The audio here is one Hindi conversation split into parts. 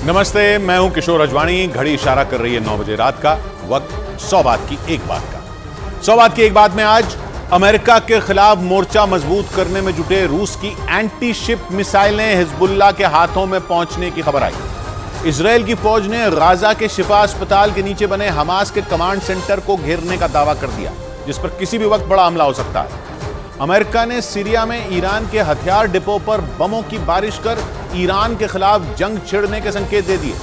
नमस्ते, मैं हूं किशोर अजवाणी। घड़ी इशारा कर रही है 9 बजे रात का। वक्त 100 बात की एक बात का। 100 बात की एक बात में आज अमेरिका के खिलाफ मोर्चा मजबूत करने में जुटे रूस की एंटी शिप मिसाइलें हिजबुल्लाह के हाथों में पहुंचने की खबर आई। इजरायल की फौज ने गाजा के शिफा अस्पताल के नीचे बने हमास के कमांड सेंटर को घेरने का दावा कर दिया, जिस पर किसी भी वक्त बड़ा हमला हो सकता है। अमेरिका ने सीरिया में ईरान के हथियार डिपो पर बमों की बारिश कर ईरान के खिलाफ जंग छिड़ने के संकेत दे दिए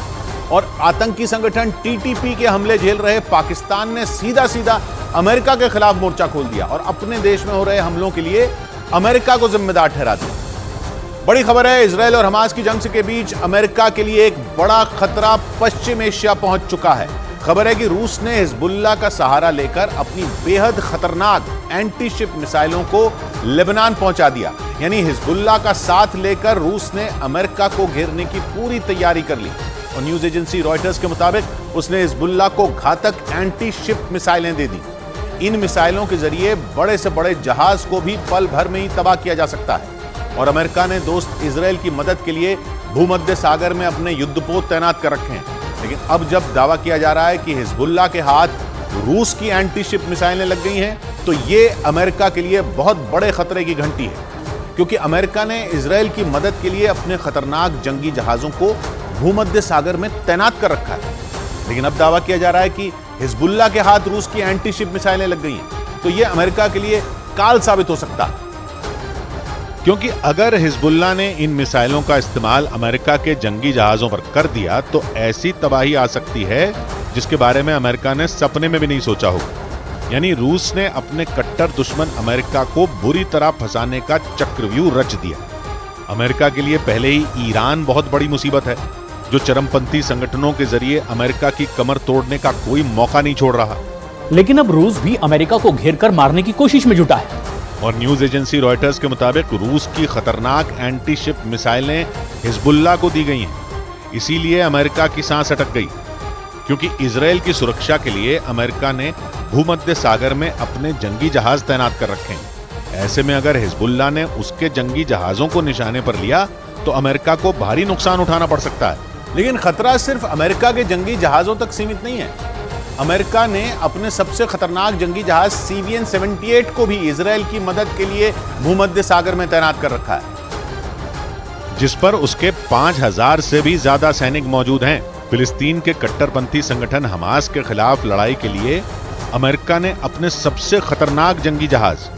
और आतंकी संगठन टीटीपी के हमले झेल रहे पाकिस्तान ने सीधा सीधा अमेरिका के खिलाफ मोर्चा खोल दिया और अपने देश में हो रहे हमलों के लिए अमेरिका को जिम्मेदार ठहरा दिया। बड़ी खबर है, इजरायल और हमास की जंग के बीच अमेरिका के लिए एक बड़ा खतरा पश्चिम एशिया पहुंच चुका है। खबर है कि रूस ने हिजबुल्लाह का सहारा लेकर अपनी बेहद खतरनाक एंटी शिप मिसाइलों को लेबनान पहुंचा दिया। यानी हिजबुल्लाह का साथ लेकर रूस ने अमेरिका को घेरने की पूरी तैयारी कर ली और न्यूज एजेंसी रॉयटर्स के मुताबिक उसने हिजबुल्लाह को घातक एंटी शिप मिसाइलें दे दी। इन मिसाइलों के जरिए बड़े से बड़े जहाज को भी पल भर में ही तबाह किया जा सकता है और अमेरिका ने दोस्त इजरायल की मदद के लिए भूमध्य सागर में अपने युद्धपोत तैनात कर रखे हैं। लेकिन अब जब दावा किया जा रहा है कि हिजबुल्लाह के हाथ रूस की एंटी शिप मिसाइलें लग गई हैं, तो ये अमेरिका के लिए बहुत बड़े खतरे की घंटी है, क्योंकि अमेरिका ने इजरायल की मदद के लिए अपने खतरनाक जंगी जहाजों को भूमध्य सागर में तैनात कर रखा है। लेकिन अब दावा किया जा रहा है कि हिजबुल्लाह के हाथ रूस की एंटी शिप मिसाइलें लग गई हैं, तो यह अमेरिका के लिए काल साबित हो सकता है, क्योंकि अगर हिजबुल्लाह ने इन मिसाइलों का इस्तेमाल अमेरिका के जंगी जहाजों पर कर दिया तो ऐसी तबाही आ सकती है जिसके बारे में अमेरिका ने सपने में भी नहीं सोचा होगा। यानी रूस ने अपने कट्टर दुश्मन अमेरिका को बुरी तरह फंसाने का चक्रव्यूह रच दिया। अमेरिका के लिए पहले ही ईरान बहुत बड़ी मुसीबत है, जो चरमपंथी संगठनों के जरिए अमेरिका की कमर तोड़ने का कोई मौका नहीं छोड़ रहा। लेकिन अब रूस भी अमेरिका को घेरकर मारने की कोशिश में जुटा है और न्यूज एजेंसी रॉयटर्स के मुताबिक रूस की खतरनाक एंटी शिप मिसाइलें हिजबुल्लाह को दी गई हैं। इसीलिए अमेरिका की सांस अटक गई, क्योंकि इजरायल की सुरक्षा के लिए अमेरिका ने भूमध्य सागर में अपने जंगी जहाज तैनात कर रखे हैं। ऐसे में अगर हिजबुल्लाह ने उसके जंगी जहाजों को निशाने पर लिया तो अमेरिका को भारी नुकसान उठाना पड़ सकता है। लेकिन खतरा सिर्फ अमेरिका के जंगी जहाजों तक सीमित नहीं है। अमेरिका ने अपने सबसे खतरनाक जंगी जहाज CVN-78 को भी इजरायल की मदद के लिए भूमध्य सागर में तैनात कर रखा है, जिस पर उसके 5000 से भी ज्यादा सैनिक मौजूद हैं। फिलिस्तीन के कट्टरपंथी संगठन हमास के खिलाफ लड़ाई के लिए अमेरिका ने अपने सबसे खतरनाक जंगी जहाज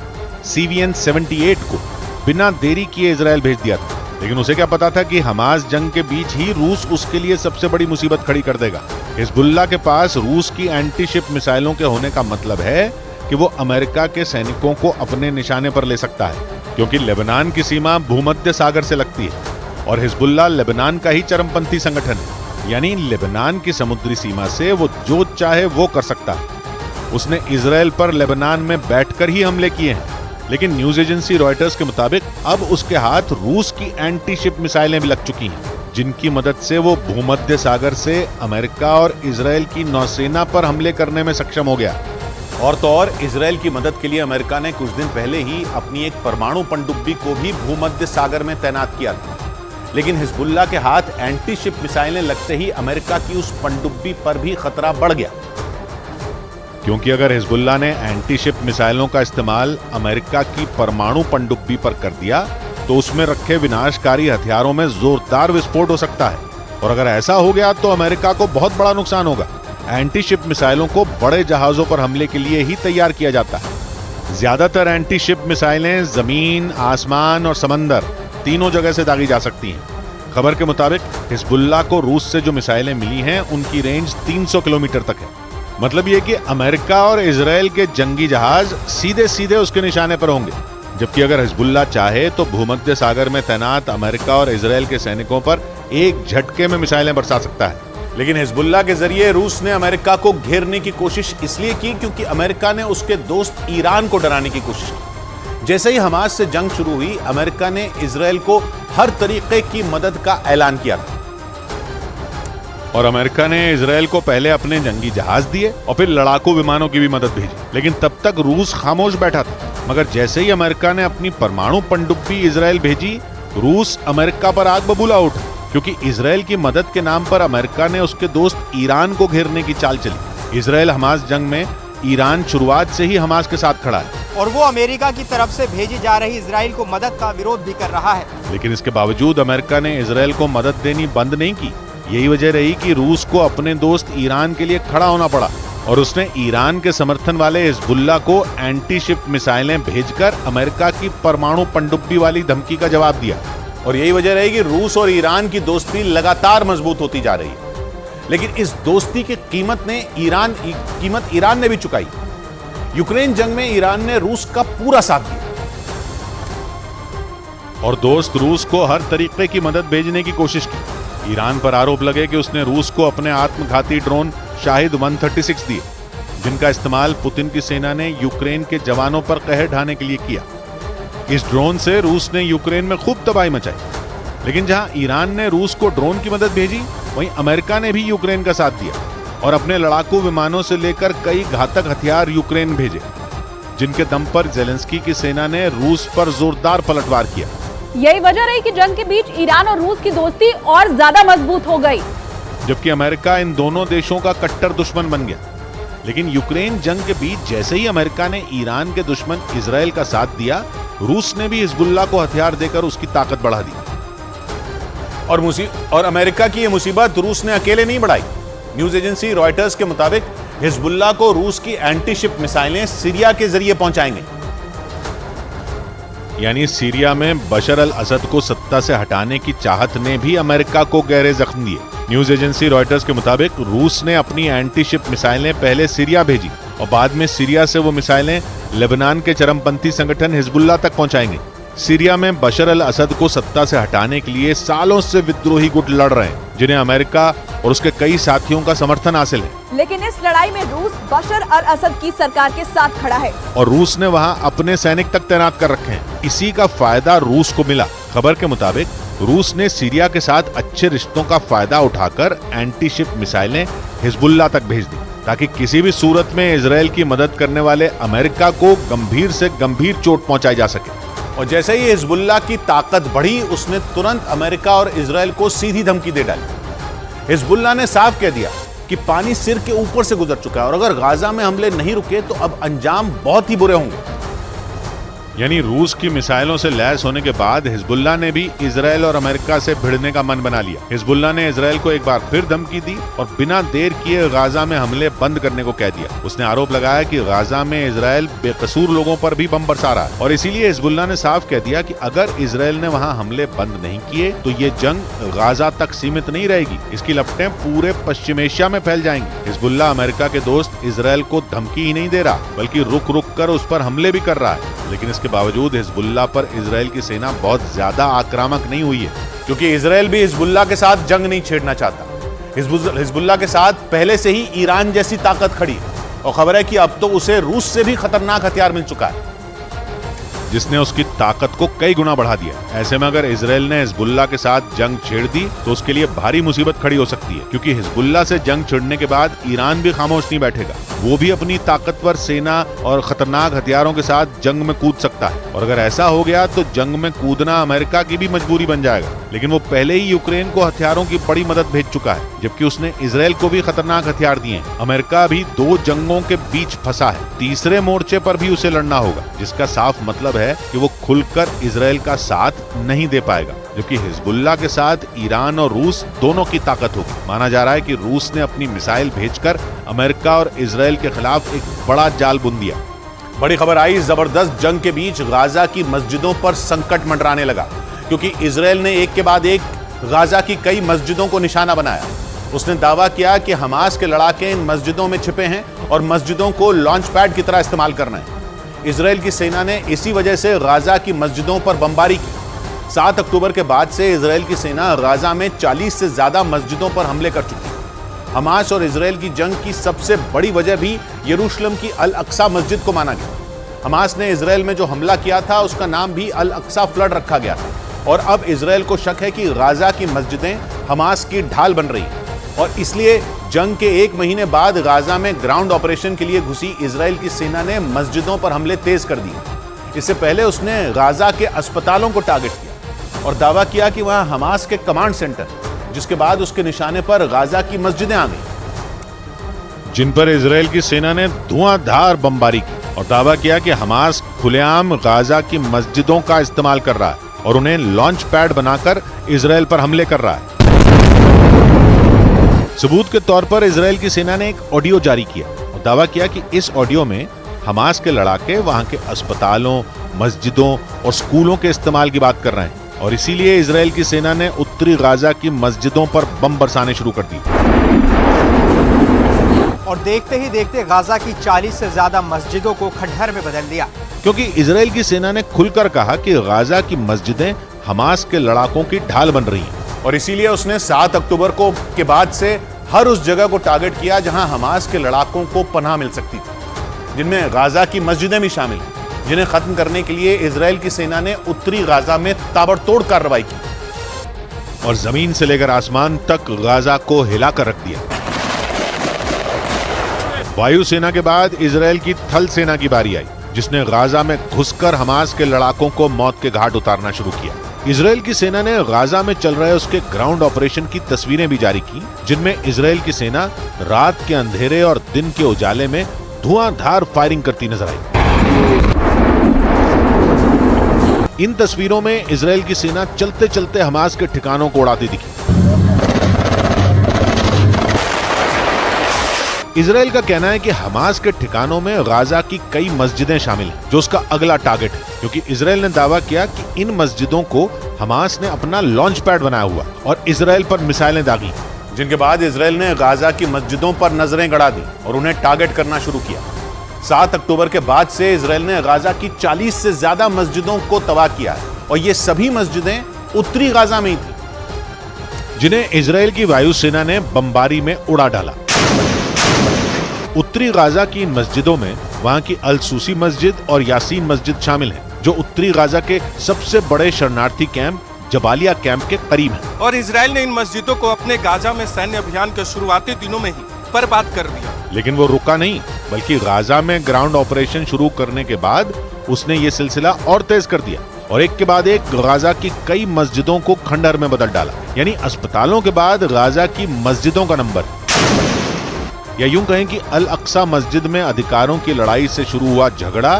CVN-78 को बिना देरी किए इजरायल भेज दिया था। लेकिन उसे क्या पता था कि हमास जंग के बीच ही रूस उसके लिए सबसे बड़ी मुसीबत खड़ी कर देगा। हिजबुल्लाह के पास रूस की एंटी शिप मिसाइलों के होने का मतलब है कि वो अमेरिका के सैनिकों को अपने निशाने पर ले सकता है, क्योंकि लेबनान की सीमा भूमध्य सागर से लगती है और हिजबुल्लाह लेबनान का ही चरमपंथी संगठन है। यानी लेबनान की समुद्री सीमा से वो जो चाहे वो कर सकता है। उसने इजरायल पर लेबनान में बैठकर ही हमले किए हैं। लेकिन न्यूज एजेंसी रॉयटर्स के मुताबिक अब उसके हाथ रूस की एंटी शिप मिसाइलें भी लग चुकी हैं, जिनकी मदद से वो भूमध्य सागर से अमेरिका और इजरायल की नौसेना पर हमले करने में सक्षम हो गया। और तो और इजरायल की मदद के लिए अमेरिका ने कुछ दिन पहले ही अपनी एक परमाणु पनडुब्बी को भी भूमध्य सागर में तैनात किया था। लेकिन हिजबुल्लाह के हाथ एंटी शिप मिसाइलें लगते ही अमेरिका की उस पनडुब्बी पर भी खतरा बढ़ गया, क्योंकि अगर हिजबुल्लाह ने एंटी शिप मिसाइलों का इस्तेमाल अमेरिका की परमाणु पनडुब्बी पर कर दिया तो उसमें रखे विनाशकारी हथियारों में जोरदार विस्फोट हो सकता है। और अगर ऐसा हो गया तो अमेरिका को बहुत बड़ा नुकसान होगा। एंटी शिप मिसाइलों को बड़े जहाजों पर हमले के लिए ही तैयार किया जाता है। ज्यादातर एंटी शिप मिसाइलें जमीन, आसमान और समंदर तीनों जगह से दागी जा सकती हैं। खबर के मुताबिक हिजबुल्लाह को रूस से जो मिसाइलें मिली हैं उनकी रेंज 300 किलोमीटर तक है। मतलब ये कि अमेरिका और इजरायल के जंगी जहाज सीधे सीधे उसके निशाने पर होंगे, जबकि अगर हिजबुल्लाह चाहे तो भूमध्य सागर में तैनात अमेरिका और इजरायल के सैनिकों पर एक झटके में मिसाइलें बरसा सकता है। लेकिन हिजबुल्लाह के जरिए रूस ने अमेरिका को घेरने की कोशिश इसलिए की क्योंकि अमेरिका ने उसके दोस्त ईरान को डराने की कोशिश की। जैसे ही हमास से जंग शुरू हुई, अमेरिका ने इजरायल को हर तरीके की मदद का ऐलान किया था और अमेरिका ने इजरायल को पहले अपने जंगी जहाज दिए और फिर लड़ाकू विमानों की भी मदद भेजी। लेकिन तब तक रूस खामोश बैठा था, मगर जैसे ही अमेरिका ने अपनी परमाणु पनडुब्बी इजरायल भेजी, रूस अमेरिका पर आग बबूला उठा क्योंकि इजराइल की मदद के नाम पर अमेरिका ने उसके दोस्त ईरान को घेरने की चाल चली। इजराइल हमास जंग में ईरान शुरुआत से ही हमास के साथ खड़ा है और वो अमेरिका की तरफ से भेजी जा रही इजराइल को मदद का विरोध भी कर रहा है। लेकिन इसके बावजूद अमेरिका ने इजराइल को मदद देनी बंद नहीं की। यही वजह रही कि रूस को अपने दोस्त ईरान के लिए खड़ा होना पड़ा और उसने ईरान के समर्थन वाले हिजबुल्लाह को एंटी शिप मिसाइलें भेजकर अमेरिका की परमाणु पनडुब्बी वाली धमकी का जवाब दिया। और यही वजह रही कि रूस और ईरान की दोस्ती लगातार मजबूत होती जा रही है। लेकिन इस दोस्ती की कीमत ईरान ने भी चुकाई। यूक्रेन जंग में ईरान ने रूस का पूरा साथ दिया और दोस्त रूस को हर तरीके की मदद भेजने की कोशिश की। ईरान पर आरोप लगे कि उसने रूस को अपने आत्मघाती ड्रोन शाहिद 136 दिए, जिनका इस्तेमाल पुतिन की सेना ने यूक्रेन के जवानों पर कहर ढाने के लिए किया। इस ड्रोन से रूस ने यूक्रेन में खूब तबाही मचाई। लेकिन जहां ईरान ने रूस को ड्रोन की मदद भेजी, वहीं अमेरिका ने भी यूक्रेन का साथ दिया और अपने लड़ाकू विमानों से लेकर कई घातक हथियार यूक्रेन भेजे, जिनके दम पर जेलेंस्की की सेना ने रूस पर जोरदार पलटवार किया। यही वजह रही कि जंग के बीच ईरान और रूस की दोस्ती और ज्यादा मजबूत हो गई, जबकि अमेरिका इन दोनों देशों का कट्टर दुश्मन बन गया। लेकिन यूक्रेन जंग के बीच जैसे ही अमेरिका ने ईरान के दुश्मन इजराइल का साथ दिया, रूस ने भी हिजबुल्लाह को हथियार देकर उसकी ताकत बढ़ा दी। और अमेरिका की यह मुसीबत रूस ने अकेले नहीं बढ़ाई। न्यूज एजेंसी रॉयटर्स के मुताबिक हिजबुल्लाह को रूस की एंटी शिप मिसाइलें सीरिया के जरिए पहुंचाएंगे। यानी सीरिया में बशर अल असद को सत्ता से हटाने की चाहत ने भी अमेरिका को गहरे जख्म दिए। न्यूज एजेंसी रॉयटर्स के मुताबिक रूस ने अपनी एंटी शिप मिसाइलें पहले सीरिया भेजी और बाद में सीरिया से वो मिसाइलें लेबनान के चरमपंथी संगठन हिजबुल्लाह तक पहुंचाएंगे। सीरिया में बशर अल असद को सत्ता से हटाने के लिए सालों से विद्रोही गुट लड़ रहे हैं, जिन्हें अमेरिका और उसके कई साथियों का समर्थन हासिल है। लेकिन इस लड़ाई में रूस बशर अल असद की सरकार के साथ खड़ा है और रूस ने वहां अपने सैनिक तक तैनात कर रखे हैं। इसी का फायदा रूस को मिला। खबर के मुताबिक रूस ने सीरिया के साथ अच्छे रिश्तों का फायदा उठाकर एंटी शिप मिसाइलें हिजबुल्लाह तक भेज दी, ताकि किसी भी सूरत में इजराइल की मदद करने वाले अमेरिका को गंभीर से गंभीर चोट पहुंचाई जा सके। और जैसे ही हिजबुल्लाह की ताकत बढ़ी, उसने तुरंत अमेरिका और इजराइल को सीधी धमकी दे डाली। हिजबुल्लाह ने साफ कह दिया कि पानी सिर के ऊपर से गुजर चुका है और अगर गाजा में हमले नहीं रुके तो अब अंजाम बहुत ही बुरे होंगे। यानी रूस की मिसाइलों से लैस होने के बाद हिजबुल्लाह ने भी इजराइल और अमेरिका से भिड़ने का मन बना लिया। हिजबुल्लाह ने इजराइल को एक बार फिर धमकी दी और बिना देर किए गाजा में हमले बंद करने को कह दिया। उसने आरोप लगाया कि गाजा में इजराइल बेकसूर लोगों पर भी बम बरसा रहा है और इसीलिए हिजबुल्लाह ने साफ कह दिया कि अगर इजराइल ने वहां हमले बंद नहीं किए तो ये जंग गाजा तक सीमित नहीं रहेगी, इसकी लपटें पूरे पश्चिम एशिया में फैल जाएंगी। हिजबुल्लाह अमेरिका के दोस्त इजराइल को धमकी ही नहीं दे रहा, बल्कि रुक रुक कर उस पर हमले भी कर रहा है। लेकिन इसके बावजूद हिजबुल्लाह पर इजराइल की सेना बहुत ज्यादा आक्रामक नहीं हुई है, क्योंकि इजराइल भी हिजबुल्लाह के साथ जंग नहीं छेड़ना चाहता। हिजबुल्लाह के साथ पहले से ही ईरान जैसी ताकत खड़ी है और खबर है कि अब तो उसे रूस से भी खतरनाक हथियार मिल चुका है, जिसने उसकी ताकत को कई गुना बढ़ा दिया। ऐसे में अगर इजराइल ने हिजबुल्लाह के साथ जंग छेड़ दी तो उसके लिए भारी मुसीबत खड़ी हो सकती है, क्योंकि हिजबुल्लाह से जंग छिड़ने के बाद ईरान भी खामोश नहीं बैठेगा। वो भी अपनी ताकतवर सेना और खतरनाक हथियारों के साथ जंग में कूद सकता है और अगर ऐसा हो गया तो जंग में कूदना अमेरिका की भी मजबूरी बन जाएगा। लेकिन वो पहले ही यूक्रेन को हथियारों की बड़ी मदद भेज चुका है, जबकि उसने इजराइल को भी खतरनाक हथियार दिए हैं। अमेरिका भी दो जंगों के बीच फंसा है, तीसरे मोर्चे पर भी उसे लड़ना होगा, जिसका साफ मतलब है कि वो खुलकर इजराइल का साथ नहीं दे पाएगा। जबकि हिजबुल्लाह के साथ ईरान और रूस दोनों की ताकत होगी। माना जा रहा है कि रूस ने अपनी मिसाइल भेजकर अमेरिका और इजराइल के खिलाफ एक बड़ा जाल बुन दिया। बड़ी खबर आई, जबरदस्त जंग के बीच गाजा की मस्जिदों पर संकट मंडराने लगा, क्योंकि इजराइल ने एक के बाद एक गाजा की कई मस्जिदों को निशाना बनाया। उसने दावा किया कि हमास के लड़ाके इन मस्जिदों में छिपे हैं और मस्जिदों को लॉन्च पैड की तरह इस्तेमाल करना है। इजराइल की सेना ने इसी वजह से गाजा की मस्जिदों पर बमबारी की। 7 अक्टूबर के बाद से इजराइल की सेना गाजा में 40 से ज्यादा मस्जिदों पर हमले कर चुकी है। हमास और इजराइल की जंग की सबसे बड़ी वजह भी यरूशलेम की अल अक्सा मस्जिद को माना गया। हमास ने इजराइल में जो हमला किया था उसका नाम भी अल अक्सा फ्लड रखा गया था और अब इजराइल को शक है कि गाजा की मस्जिदें हमास की ढाल बन रही हैं और इसलिए जंग के 1 महीने बाद गाजा में ग्राउंड ऑपरेशन के लिए घुसी इजराइल की सेना ने मस्जिदों पर हमले तेज कर दिए। इससे पहले उसने गाजा के अस्पतालों को टारगेट किया और दावा किया कि वहां हमास के कमांड सेंटर जिसके बाद उसके निशाने पर गाजा की मस्जिदें आ गई, जिन पर इजराइल की सेना ने धुआंधार बमबारी की और दावा किया कि हमास खुलेआम गाजा की मस्जिदों का इस्तेमाल कर रहा है और उन्हें लॉन्च पैड बनाकर इजराइल पर हमले कर रहा है। सबूत के तौर पर इजराइल की सेना ने एक ऑडियो जारी किया और दावा किया कि इस ऑडियो में हमास के लड़ाके वहां के अस्पतालों, मस्जिदों और स्कूलों के इस्तेमाल की बात कर रहे हैं और इसीलिए इजराइल की सेना ने उत्तरी गाजा की मस्जिदों पर बम बरसाने शुरू कर दी। और देखते ही देखते गाजा की 40 से ज्यादा मस्जिदों को खंडहर में बदल दिया, क्योंकि इजराइल की सेना ने खुलकर कहा कि गाजा की मस्जिदें हमास के लड़ाकों की ढाल बन रही हैं। और इसीलिए उसने 7 अक्टूबर को के बाद से हर उस जगह को टारगेट किया जहां हमास के लड़ाकों को पनाह मिल सकती थी, जिनमें गाजा की मस्जिदें भी शामिल हैं, जिन्हें खत्म करने के लिए इजराइल की सेना ने उत्तरी गाजा में ताबड़तोड़ कार्रवाई की और जमीन से लेकर आसमान तक गाजा को हिलाकर रख दिया। वायुसेना के बाद इजराइल की थल सेना की बारी आई, जिसने गाजा में घुसकर हमास के लड़ाकों को मौत के घाट उतारना शुरू किया। इजराइल की सेना ने गाजा में चल रहे उसके ग्राउंड ऑपरेशन की तस्वीरें भी जारी की, जिनमें इजराइल की सेना रात के अंधेरे और दिन के उजाले में धुआंधार फायरिंग करती नजर आई। इन तस्वीरों में इजराइल की सेना चलते चलते हमास के ठिकानों को उड़ाती दिखी। इजराइल का कहना है कि हमास के ठिकानों में गाजा की कई मस्जिदें शामिल हैं, जो उसका अगला टारगेट है, क्योंकि इजराइल ने दावा किया कि इन मस्जिदों को हमास ने अपना लॉन्च पैड बनाया हुआ और इजराइल पर मिसाइलें दागी, जिनके बाद इजराइल ने गाजा की मस्जिदों पर नजरें गड़ा दी और उन्हें टारगेट करना शुरू किया। 7 अक्टूबर के बाद से इजराइल ने गाजा की 40 से ज्यादा मस्जिदों को तबाह किया है और ये सभी मस्जिदें उत्तरी गाजा में ही थी, जिन्हें इजराइल की वायुसेना ने बमबारी में उड़ा डाला। उत्तरी गाजा की इन मस्जिदों में वहां की अल सूसी मस्जिद और यासीन मस्जिद शामिल हैं, जो उत्तरी गाजा के सबसे बड़े शरणार्थी कैंप जबालिया कैंप के करीब हैं। और इजराइल ने इन मस्जिदों को अपने गाजा में सैन्य अभियान के शुरुआती दिनों में ही बर्बाद कर दिया। लेकिन वो रुका नहीं, बल्कि गाजा में ग्राउंड ऑपरेशन शुरू करने के बाद उसने ये सिलसिला और तेज कर दिया और एक के बाद एक गाजा की कई मस्जिदों को खंडहर में बदल डाला। यानी अस्पतालों के बाद गाजा की मस्जिदों का नंबर, या यूं कहें कि अल अक्सा मस्जिद में अधिकारों की लड़ाई से शुरू हुआ झगड़ा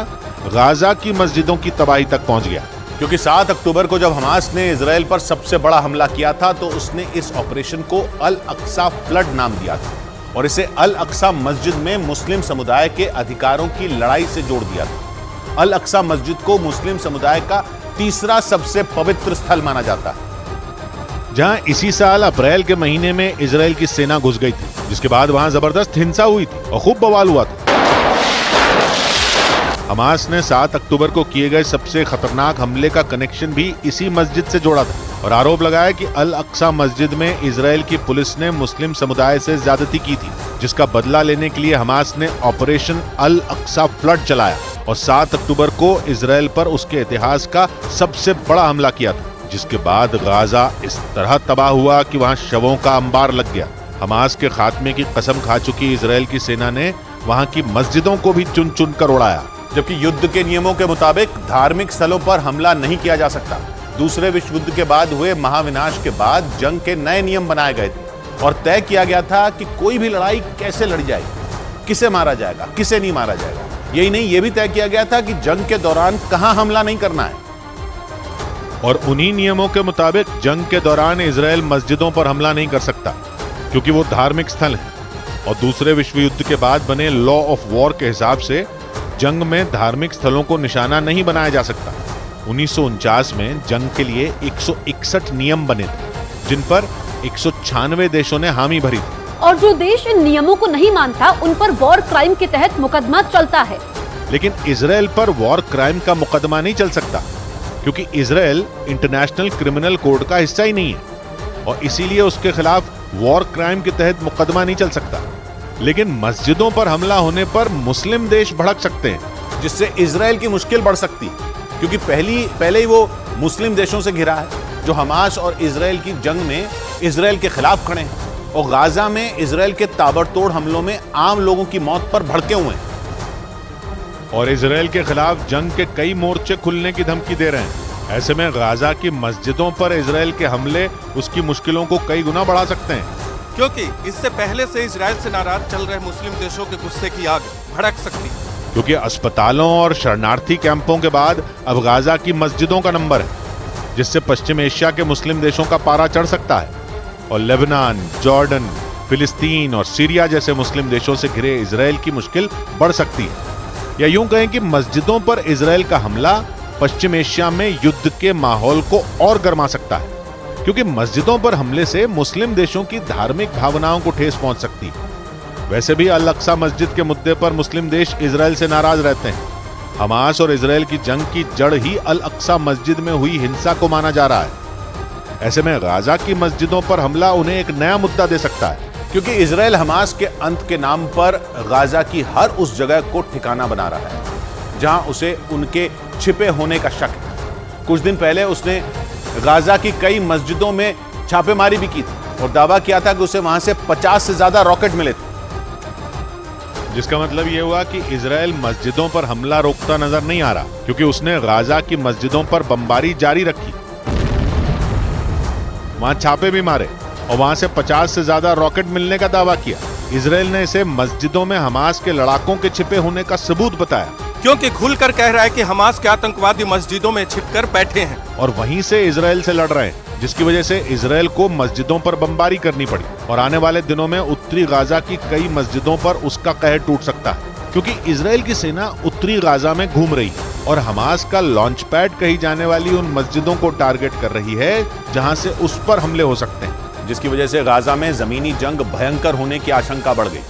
गाजा की मस्जिदों की तबाही तक पहुंच गया। क्योंकि 7 अक्टूबर को जब हमास ने इजराइल पर सबसे बड़ा हमला किया था तो उसने इस ऑपरेशन को अल अक्सा फ्लड नाम दिया था और इसे अल अक्सा मस्जिद में मुस्लिम समुदाय के अधिकारों की लड़ाई से जोड़ दिया था। अल अक्सा मस्जिद को मुस्लिम समुदाय का तीसरा सबसे पवित्र स्थल माना जाता है, जहां इसी साल अप्रैल के महीने में इजराइल की सेना घुस गई थी, जिसके बाद वहां जबरदस्त हिंसा हुई थी और खूब बवाल हुआ था। हमास ने 7 अक्टूबर को किए गए सबसे खतरनाक हमले का कनेक्शन भी इसी मस्जिद से जोड़ा था और आरोप लगाया कि अल अक्सा मस्जिद में इजराइल की पुलिस ने मुस्लिम समुदाय से ज्यादती की थी, जिसका बदला लेने के लिए हमास ने ऑपरेशन अल अक्सा फ्लड चलाया और 7 अक्टूबर को इजराइल पर उसके इतिहास का सबसे बड़ा हमला किया था, जिसके बाद गाजा इस तरह तबाह हुआ कि वहां शवों का अंबार लग गया। हमास के खात्मे की कसम खा चुकी इजराइल की सेना ने वहां की मस्जिदों को भी चुन चुन कर उड़ाया। जबकि युद्ध के नियमों के मुताबिक धार्मिक स्थलों पर हमला नहीं किया जा सकता। दूसरे विश्व युद्ध के बाद हुए महाविनाश के बाद जंग के नए नियम बनाए गए थे और तय किया गया था कि कोई भी लड़ाई कैसे लड़ी जाएगी, किसे मारा जाएगा, किसे नहीं मारा जाएगा। यही नहीं, यह भी तय किया गया था कि जंग के दौरान कहां हमला नहीं करना है। और उन्हीं नियमों के मुताबिक जंग के दौरान इजराइल मस्जिदों पर हमला नहीं कर सकता, क्योंकि वो धार्मिक स्थल है और दूसरे विश्व युद्ध के बाद बने लॉ ऑफ वॉर के हिसाब से जंग में धार्मिक स्थलों को निशाना नहीं बनाया जा सकता। 1949 में जंग के लिए 161 नियम बने थे, जिन पर 196 देशों ने हामी भरी थी। और जो देश इन नियमों को नहीं मानता उन पर वॉर क्राइम के तहत मुकदमा चलता है। लेकिन इजराइल पर वॉर क्राइम का मुकदमा नहीं चल सकता, क्योंकि इजराइल इंटरनेशनल क्रिमिनल कोड का हिस्सा ही नहीं है और इसीलिए उसके खिलाफ वॉर क्राइम के तहत मुकदमा नहीं चल सकता। लेकिन मस्जिदों पर हमला होने पर मुस्लिम देश भड़क सकते हैं, जिससे इजराइल की मुश्किल बढ़ सकती है, क्योंकि पहले ही वो मुस्लिम देशों से घिरा है जो हमास और इजराइल की जंग में इजराइल के खिलाफ खड़े हैं और गाजा में इजराइल के ताबड़तोड़ हमलों में आम लोगों की मौत पर भड़के हुए हैं और इजराइल के खिलाफ जंग के कई मोर्चे खुलने की धमकी दे रहे हैं। ऐसे में गाजा की मस्जिदों पर इजराइल के हमले उसकी मुश्किलों को कई गुना बढ़ा सकते हैं, क्योंकि इससे पहले से इजराइल से नाराज चल रहे मुस्लिम देशों के गुस्से की आग भड़क सकती है। क्योंकि अस्पतालों और शरणार्थी कैंपों के बाद अब गाजा की मस्जिदों का नंबर है, जिससे पश्चिम एशिया के मुस्लिम देशों का पारा चढ़ सकता है और लेबनान, जॉर्डन, फिलिस्तीन और सीरिया जैसे मुस्लिम देशों से घिरे इजराइल की मुश्किल बढ़ सकती है। या यूं कहें कि मस्जिदों पर इजराइल का हमला पश्चिम एशिया में युद्ध के माहौल को और गर्मा सकता है, क्योंकि मस्जिदों पर हमले से मुस्लिम देशों की धार्मिक भावनाओं को ठेस पहुंच सकती है। वैसे भी अल अक्सा मस्जिद के मुद्दे पर मुस्लिम देश इजराइल से नाराज रहते हैं। हमास और इजराइल की जंग की जड़ ही अल अक्सा मस्जिद में हुई हिंसा को माना जा रहा है। ऐसे में गाजा की मस्जिदों पर हमला उन्हें एक नया मुद्दा दे सकता है, क्योंकि इजराइल हमास के अंत के नाम पर गाजा की हर उस जगह को ठिकाना बना रहा है जहां उसे उनके छिपे होने का शक है। कुछ दिन पहले उसने गाजा की कई मस्जिदों में छापेमारी भी की थी और दावा किया था कि उसे वहां से 50 से ज्यादा रॉकेट मिले थे। जिसका मतलब यह हुआ कि इजराइल मस्जिदों पर हमला रोकता नजर नहीं आ रहा, क्योंकि उसने गाजा की मस्जिदों पर बमबारी जारी रखी, वहां छापे भी मारे और वहां से 50 से ज्यादा रॉकेट मिलने का दावा किया। इजराइल ने इसे मस्जिदों में हमास के लड़ाकों के छिपे होने का सबूत बताया, क्योंकि खुलकर कह रहा है कि हमास के आतंकवादी मस्जिदों में छिपकर बैठे हैं और वहीं से इजराइल से लड़ रहे हैं, जिसकी वजह से इजराइल को मस्जिदों पर बमबारी करनी पड़ी और आने वाले दिनों में उत्तरी गाजा की कई मस्जिदों पर उसका कहर टूट सकता है, क्योंकि इजराइल की सेना उत्तरी गाजा में घूम रही है और हमास का लॉन्च पैड कही जाने वाली उन मस्जिदों को टारगेट कर रही है जहां से उस पर हमले हो सकते हैं, जिसकी वजह से गाजा में जमीनी जंग भयंकर होने की आशंका बढ़ गई।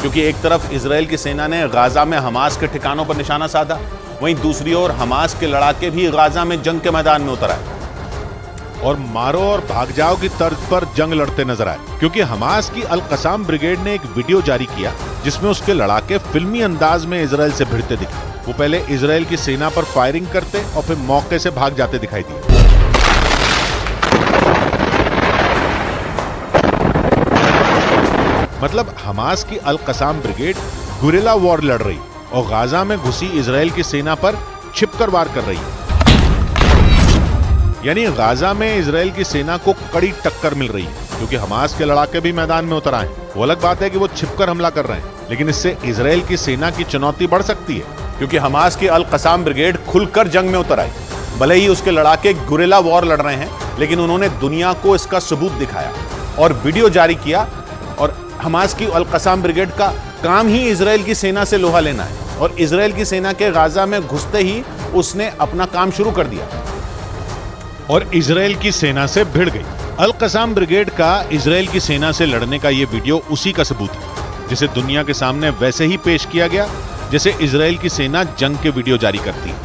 क्योंकि एक तरफ इजराइल की सेना ने गाजा में हमास के ठिकानों पर निशाना साधा, वहीं दूसरी ओर हमास के लड़ाके भी गाजा में जंग के मैदान में उतर आए और मारो और भाग जाओ की तर्ज पर जंग लड़ते नजर आए। क्योंकि हमास की अल कसाम ब्रिगेड ने एक वीडियो जारी किया जिसमें उसके लड़ाके फिल्मी अंदाज में इजराइल से भिड़ते दिखे। वो पहले इजराइल की सेना पर फायरिंग करते और फिर मौके से भाग जाते दिखाई दिए। मतलब हमास की अल कसाम ब्रिगेड गुरिल्ला वॉर लड़ रही और गाजा में घुसी इजराइल की सेना पर छिपकर वार कर रही है। यानी गाजा में इजराइल की सेना को कड़ी टक्कर मिल रही है, क्योंकि हमास के लड़ाके भी मैदान में उतर आए। वो अलग बात है कि वो छिपकर हमला कर रहे हैं, लेकिन इससे इजराइल की सेना की चुनौती बढ़ सकती है, क्योंकि हमास की अल कसाम ब्रिगेड खुलकर जंग में उतर आई। भले ही उसके लड़ाके गुरिल्ला वॉर लड़ रहे हैं, लेकिन उन्होंने दुनिया को इसका सबूत दिखाया और वीडियो जारी किया। और हमास की अल कसाम ब्रिगेड का काम ही इजराइल की सेना से लोहा लेना है और इजराइल की सेना के गाजा में घुसते ही उसने अपना काम शुरू कर दिया और इजराइल की सेना से भिड़ गई। अल कसाम ब्रिगेड का इजराइल की सेना से लड़ने का यह वीडियो उसी का सबूत है, जिसे दुनिया के सामने वैसे ही पेश किया गया जैसे इजराइल की सेना जंग के वीडियो जारी करती है।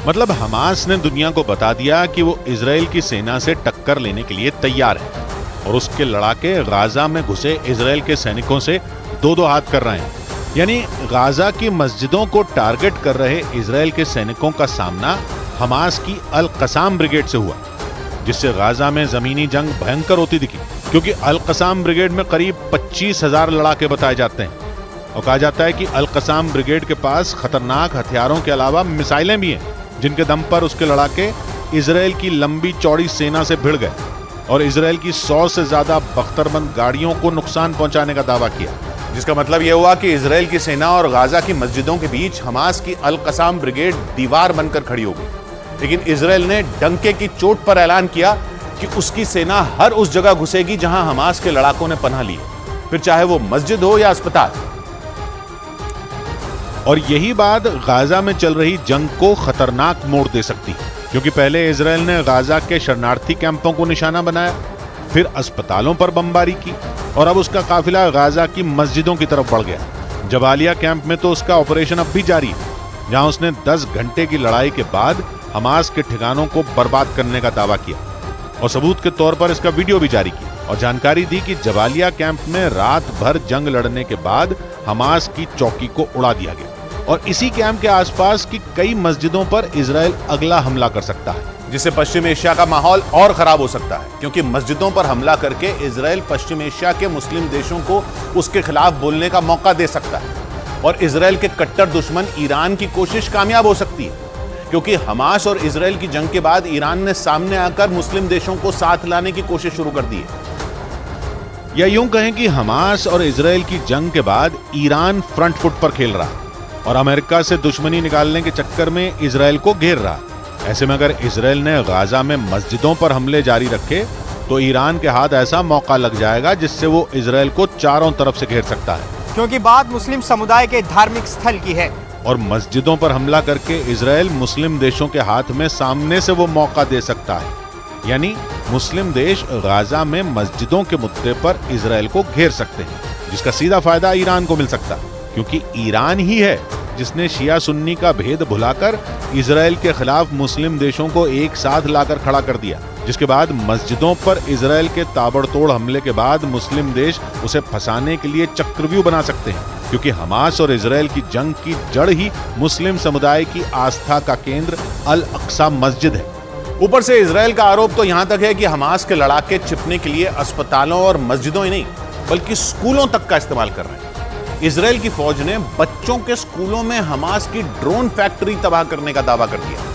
मतलब हमास ने दुनिया को बता दिया कि वो इजराइल की सेना से टक्कर लेने के लिए तैयार है और उसके लड़ाके गाजा में घुसे इजराइल के सैनिकों से दो दो हाथ कर रहे हैं। यानी गाजा की मस्जिदों को टारगेट कर रहे इजराइल के सैनिकों का सामना हमास की अल कसाम ब्रिगेड से हुआ, जिससे गाजा में जमीनी जंग भयंकर होती दिखी। क्योंकि अल कसाम ब्रिगेड में करीब 25,000 लड़ाके बताए जाते हैं और कहा जाता है कि अल कसाम ब्रिगेड के पास खतरनाक हथियारों के अलावा मिसाइलें भी हैं, जिनके दम पर उसके लड़ाके इजराइल की लंबी चौड़ी सेना से भिड़ गए और इजराइल की 100 से ज्यादा बख्तरबंद गाड़ियों को नुकसान पहुंचाने का दावा किया। जिसका मतलब यह हुआ कि इजराइल की सेना और गाजा की मस्जिदों के बीच हमास की अल कसाम ब्रिगेड दीवार बनकर खड़ी हो गई। लेकिन इजराइल ने डंके की चोट पर ऐलान किया कि उसकी सेना हर उस जगह घुसेगी जहां हमास के लड़ाकों ने पनाह ली, फिर चाहे वो मस्जिद हो या अस्पताल। और यही बात गाजा में चल रही जंग को खतरनाक मोड़ दे सकती है, क्योंकि पहले इजराइल ने गाजा के शरणार्थी कैंपों को निशाना बनाया, फिर अस्पतालों पर बमबारी की और अब उसका काफिला गाजा की मस्जिदों की तरफ बढ़ गया। जबालिया कैंप में तो उसका ऑपरेशन अब भी जारी है, जहां उसने 10 घंटे की लड़ाई के बाद हमास के ठिकानों को बर्बाद करने का दावा किया और सबूत के तौर पर इसका वीडियो भी जारी किया और जानकारी दी कि जबालिया कैंप में रात भर जंग लड़ने के बाद हमास की चौकी को उड़ा दिया गया और इसी कैंप के आसपास की कई मस्जिदों पर इजराइल अगला हमला कर सकता है, जिससे पश्चिम एशिया का माहौल और खराब हो सकता है। क्योंकि मस्जिदों पर हमला करके इजराइल पश्चिम एशिया के मुस्लिम देशों को उसके खिलाफ बोलने का मौका दे सकता है और इजराइल के कट्टर दुश्मन ईरान की कोशिश कामयाब हो सकती है, क्योंकि हमास और इजराइल की जंग के बाद ईरान ने सामने आकर मुस्लिम देशों को साथ लाने की कोशिश शुरू कर दी है। या यूं कहें कि हमास और इजराइल की जंग के बाद ईरान फ्रंट फुट पर खेल रहा और अमेरिका से दुश्मनी निकालने के चक्कर में इजराइल को घेर रहा। ऐसे में अगर इजराइल ने गाजा में मस्जिदों पर हमले जारी रखे तो ईरान के हाथ ऐसा मौका लग जाएगा जिससे वो इजराइल को चारों तरफ से घेर सकता है, क्योंकि बात मुस्लिम समुदाय के धार्मिक स्थल की है और मस्जिदों पर हमला करके इजराइल मुस्लिम देशों के हाथ में सामने से वो मौका दे सकता है। यानी मुस्लिम देश गाजा में मस्जिदों के मुद्दे पर इजराइल को घेर सकते हैं, जिसका सीधा फायदा ईरान को मिल सकता है, क्योंकि ईरान ही है जिसने शिया सुन्नी का भेद भुलाकर इजराइल के खिलाफ मुस्लिम देशों को एक साथ लाकर खड़ा कर दिया, जिसके बाद मस्जिदों पर इजराइल के ताबड़तोड़ हमले के बाद मुस्लिम देश उसे फंसाने के लिए चक्रव्यूह बना सकते हैं, क्योंकि हमास और इजराइल की जंग की जड़ ही मुस्लिम समुदाय की आस्था का केंद्र अल अक्सा मस्जिद है। ऊपर से इजराइल का आरोप तो यहां तक है कि हमास के लड़ाके छिपने के लिए अस्पतालों और मस्जिदों ही नहीं बल्कि स्कूलों तक का इस्तेमाल कर रहे हैं। इजराइल की फौज ने बच्चों के स्कूलों में हमास की ड्रोन फैक्ट्री तबाह करने का दावा कर दिया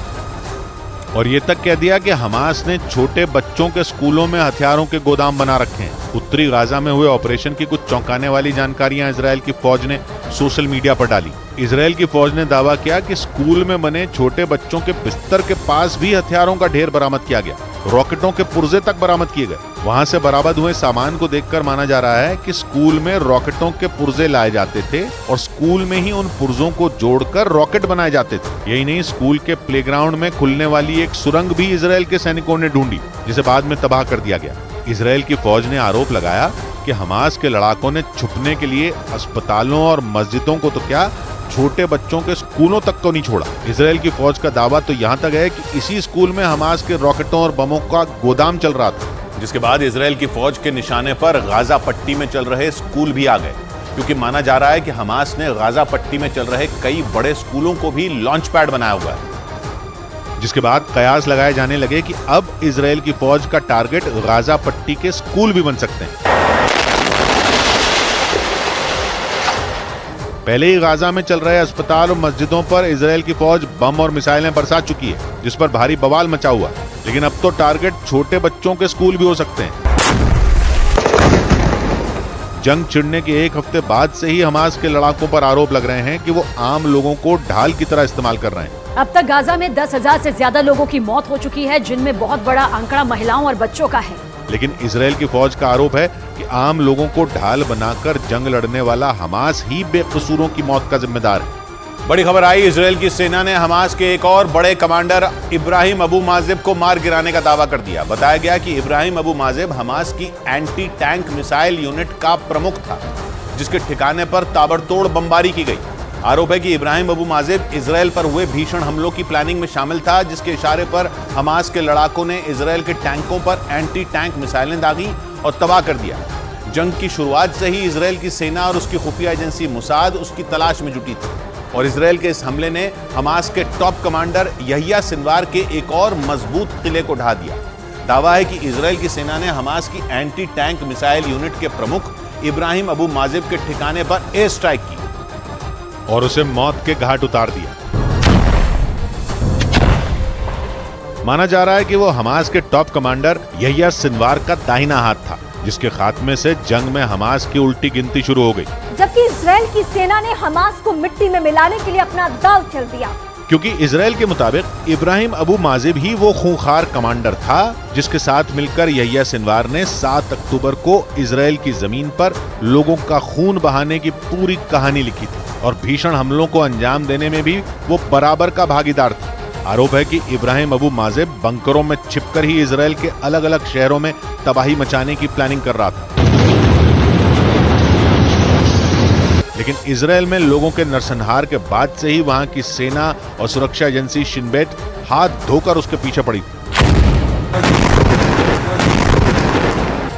और ये तक कह दिया कि हमास ने छोटे बच्चों के स्कूलों में हथियारों के गोदाम बना रखे हैं। उत्तरी गाजा में हुए ऑपरेशन की कुछ चौंकाने वाली जानकारियां इजराइल की फौज ने सोशल मीडिया पर डाली। इजराइल की फौज ने दावा किया कि स्कूल में बने छोटे बच्चों के बिस्तर के पास भी हथियारों का ढेर बरामद किया गया, रॉकेटों के पुर्जे तक बरामद किए गए। वहां से बरामद हुए सामान को देखकर माना जा रहा है कि स्कूल में रॉकेटों के पुर्जे लाए जाते थे और स्कूल में ही उन पुर्जों को जोड़कर रॉकेट बनाए जाते थे। यही नहीं, स्कूल के प्लेग्राउंड में खुलने वाली एक सुरंग भी इजराइल के सैनिकों ने ढूंढी, जिसे बाद में तबाह कर दिया गया। इजराइल की फौज ने आरोप लगाया कि हमास के लड़ाकों ने छुपने के लिए अस्पतालों और मस्जिदों को तो क्या, छोटे बच्चों के स्कूलों तक को नहीं छोड़ा। इजराइल की फौज का दावा तो यहां तक है कि इसी स्कूल में हमास के रॉकेटों और बमों का गोदाम चल रहा था, जिसके बाद इजराइल की फौज के निशाने पर गाजा पट्टी में चल रहे स्कूल भी आ गए, क्योंकि माना जा रहा है कि हमास ने गाजा पट्टी में चल रहे कई बड़े स्कूलों को भी लॉन्च पैड बनाया हुआ है। जिसके बाद कयास लगाए जाने लगे कि अब इजराइल की फौज का टारगेट गाजा पट्टी के स्कूल भी बन सकते हैं। पहले ही गाजा में चल रहे अस्पताल और मस्जिदों पर इजराइल की फौज बम और मिसाइलें बरसा चुकी है, जिस पर भारी बवाल मचा हुआ। लेकिन अब तो टारगेट छोटे बच्चों के स्कूल भी हो सकते हैं। जंग छिड़ने के एक हफ्ते बाद से ही हमास के लड़ाकों पर आरोप लग रहे हैं कि वो आम लोगों को ढाल की तरह इस्तेमाल कर रहे हैं। अब तक गाजा में 10,000 से ज्यादा लोगों की मौत हो चुकी है, जिनमें बहुत बड़ा आंकड़ा महिलाओं और बच्चों का है। लेकिन इजराइल की फौज का आरोप है कि आम लोगों को ढाल बनाकर जंग लड़ने वाला हमास ही बेकसूरों की मौत का जिम्मेदार है। बड़ी खबर आई, इजराइल की सेना ने हमास के एक और बड़े कमांडर इब्राहिम अबू माजिब को मार गिराने का दावा कर दिया। बताया गया कि इब्राहिम अबू माजिब हमास की एंटी टैंक मिसाइल यूनिट का प्रमुख था, जिसके ठिकाने पर ताबड़तोड़ बमबारी की गई। आरोप है कि इब्राहिम अबू माजिब इजराइल पर हुए भीषण हमलों की प्लानिंग में शामिल था, जिसके इशारे पर हमास के लड़ाकों ने इजराइल के टैंकों पर एंटी टैंक मिसाइलें दागी और तबाह कर दिया। जंग की शुरुआत से ही इजराइल की सेना और उसकी खुफिया एजेंसी मुसाद उसकी तलाश में जुटी थी और इजराइल के इस हमले ने हमास के टॉप कमांडर यहिया सिनवार के एक और मजबूत किले को ढा दिया। दावा है कि इजराइल की सेना ने हमास की एंटी टैंक मिसाइल यूनिट के प्रमुख इब्राहिम अबू माजिब के ठिकाने पर एयर स्ट्राइक की और उसे मौत के घाट उतार दिया। माना जा रहा है कि वो हमास के टॉप कमांडर यहिया सिनवार का दाहिना हाथ था, जिसके खात्मे से जंग में हमास की उल्टी गिनती शुरू हो गई, जबकि इजराइल की सेना ने हमास को मिट्टी में मिलाने के लिए अपना दाव चल दिया। क्योंकि इजराइल के मुताबिक इब्राहिम अबू माजिब ही वो खूंखार कमांडर था जिसके साथ मिलकर यहिया सिनवार ने 7 अक्टूबर को इजराइल की जमीन पर लोगों का खून बहाने की पूरी कहानी लिखी थी और भीषण हमलों को अंजाम देने में भी वो बराबर का भागीदार था। आरोप है कि इब्राहिम अबू माजिब बंकरों में छिपकर ही इजराइल के अलग अलग शहरों में तबाही मचाने की प्लानिंग कर रहा था। लेकिन इजराइल में लोगों के नरसंहार के बाद से ही वहां की सेना और सुरक्षा एजेंसी शिन बेट हाथ धोकर उसके पीछे पड़ी,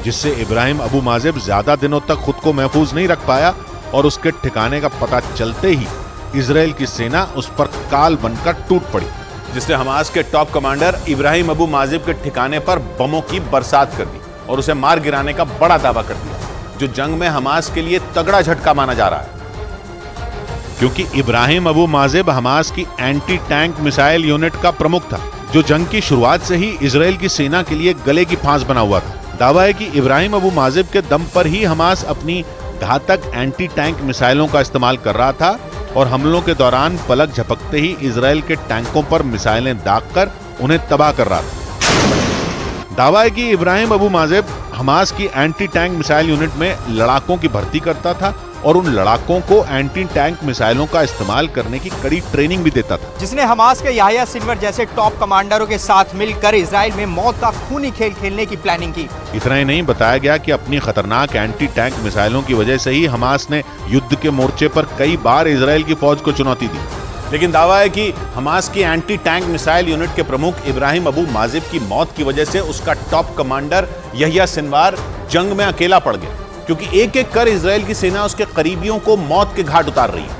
जिससे इब्राहिम अबू माजिब ज्यादा दिनों तक खुद को महफूज नहीं रख पाया और उसके ठिकाने का पता चलते ही इजराइल की सेना उस पर काल बनकर टूट पड़ी, जिसने हमास के टॉप कमांडर इब्राहिम अबू माजिब के ठिकाने पर बमों की बरसात कर दी और उसे मार गिराने का बड़ा दावा कर दिया, जो जंग में हमास के लिए तगड़ा झटका माना जा रहा है। क्योंकि इब्राहिम अबू माजिब हमास की एंटी टैंक मिसाइल यूनिट का प्रमुख था, जो जंग की शुरुआत से ही इजराइल की सेना के लिए गले की फांस बना हुआ था। दावा है कि इब्राहिम अबू माजिब के दम पर ही हमास अपनी घातक एंटी टैंक मिसाइलों का इस्तेमाल कर रहा था और हमलों के दौरान पलक झपकते ही इजराइल के टैंकों पर मिसाइलें दागकर उन्हें तबाह कर रहा था। दावा है कि इब्राहिम अबू माजिब हमास की एंटी टैंक मिसाइल यूनिट में लड़ाकों की भर्ती करता था और उन लड़ाकों को एंटी टैंक मिसाइलों का इस्तेमाल करने की कड़ी ट्रेनिंग भी देता था, जिसने हमास के याह्या सिनवर जैसे टॉप कमांडरों के साथ मिलकर इजराइल में मौत का खूनी खेल खेलने की प्लानिंग की। इतना ही नहीं, बताया गया कि अपनी खतरनाक एंटी टैंक मिसाइलों की वजह से ही हमास ने युद्ध के मोर्चे पर कई बार इजराइल की फौज को चुनौती दी। लेकिन दावा है कि हमास की एंटी टैंक मिसाइल यूनिट के प्रमुख इब्राहिम अबू माजिब की मौत की वजह से उसका टॉप कमांडर याह्या सिनवार जंग में अकेला पड़ गया, क्योंकि एक एक कर इजराइल की सेना उसके करीबियों को मौत के घाट उतार रही है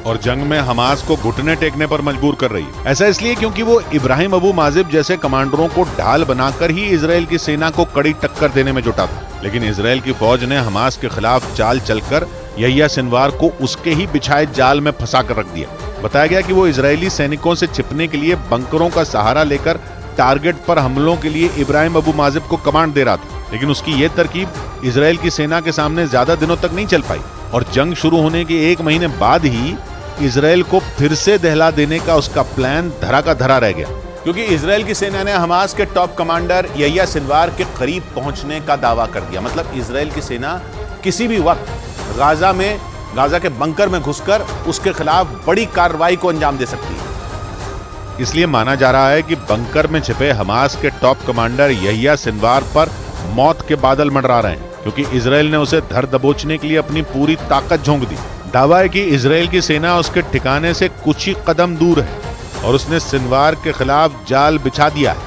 और जंग में हमास को घुटने टेकने पर मजबूर कर रही है। ऐसा इसलिए क्योंकि वो इब्राहिम अबू माजिब जैसे कमांडरों को ढाल बनाकर ही इजराइल की सेना को कड़ी टक्कर देने में जुटा था। लेकिन इजराइल की फौज ने हमास के खिलाफ चाल चलकर याह्या सिनवार को उसके ही बिछाए जाल में फंसा कर रख दिया। बताया गया कि वो इजरायली सैनिकों से छिपने के लिए बंकरों का सहारा लेकर टारगेट पर हमलों के लिए इब्राहिम अबू माजिब को कमांड दे रहा था, लेकिन उसकी ये तरकीब इजराइल की सेना के सामने ज्यादा दिनों तक नहीं चल पाई और जंग शुरू होने के 1 महीने बाद ही इजराइल को फिर से दहला देने का उसका प्लान धरा का धरा रह गया, क्योंकि इजराइल की सेना ने हमास के टॉप कमांडर याह्या सिनवार के करीब पहुंचने का दावा कर दिया। मतलब इजराइल की सेना किसी भी वक्त गाजा के बंकर में घुसकर उसके खिलाफ बड़ी कार्रवाई को अंजाम दे सकती है। इसलिए माना जा रहा है कि बंकर में छिपे हमास के टॉप कमांडर याह्या सिनवार पर मौत के बादल मंडरा रहे हैं, क्योंकि इजराइल ने उसे धर दबोचने के लिए अपनी पूरी ताकत झोंक दी। दावा है कि इजराइल की सेना उसके ठिकाने से कुछ ही कदम दूर है और उसने सिनवार के खिलाफ जाल बिछा दिया है।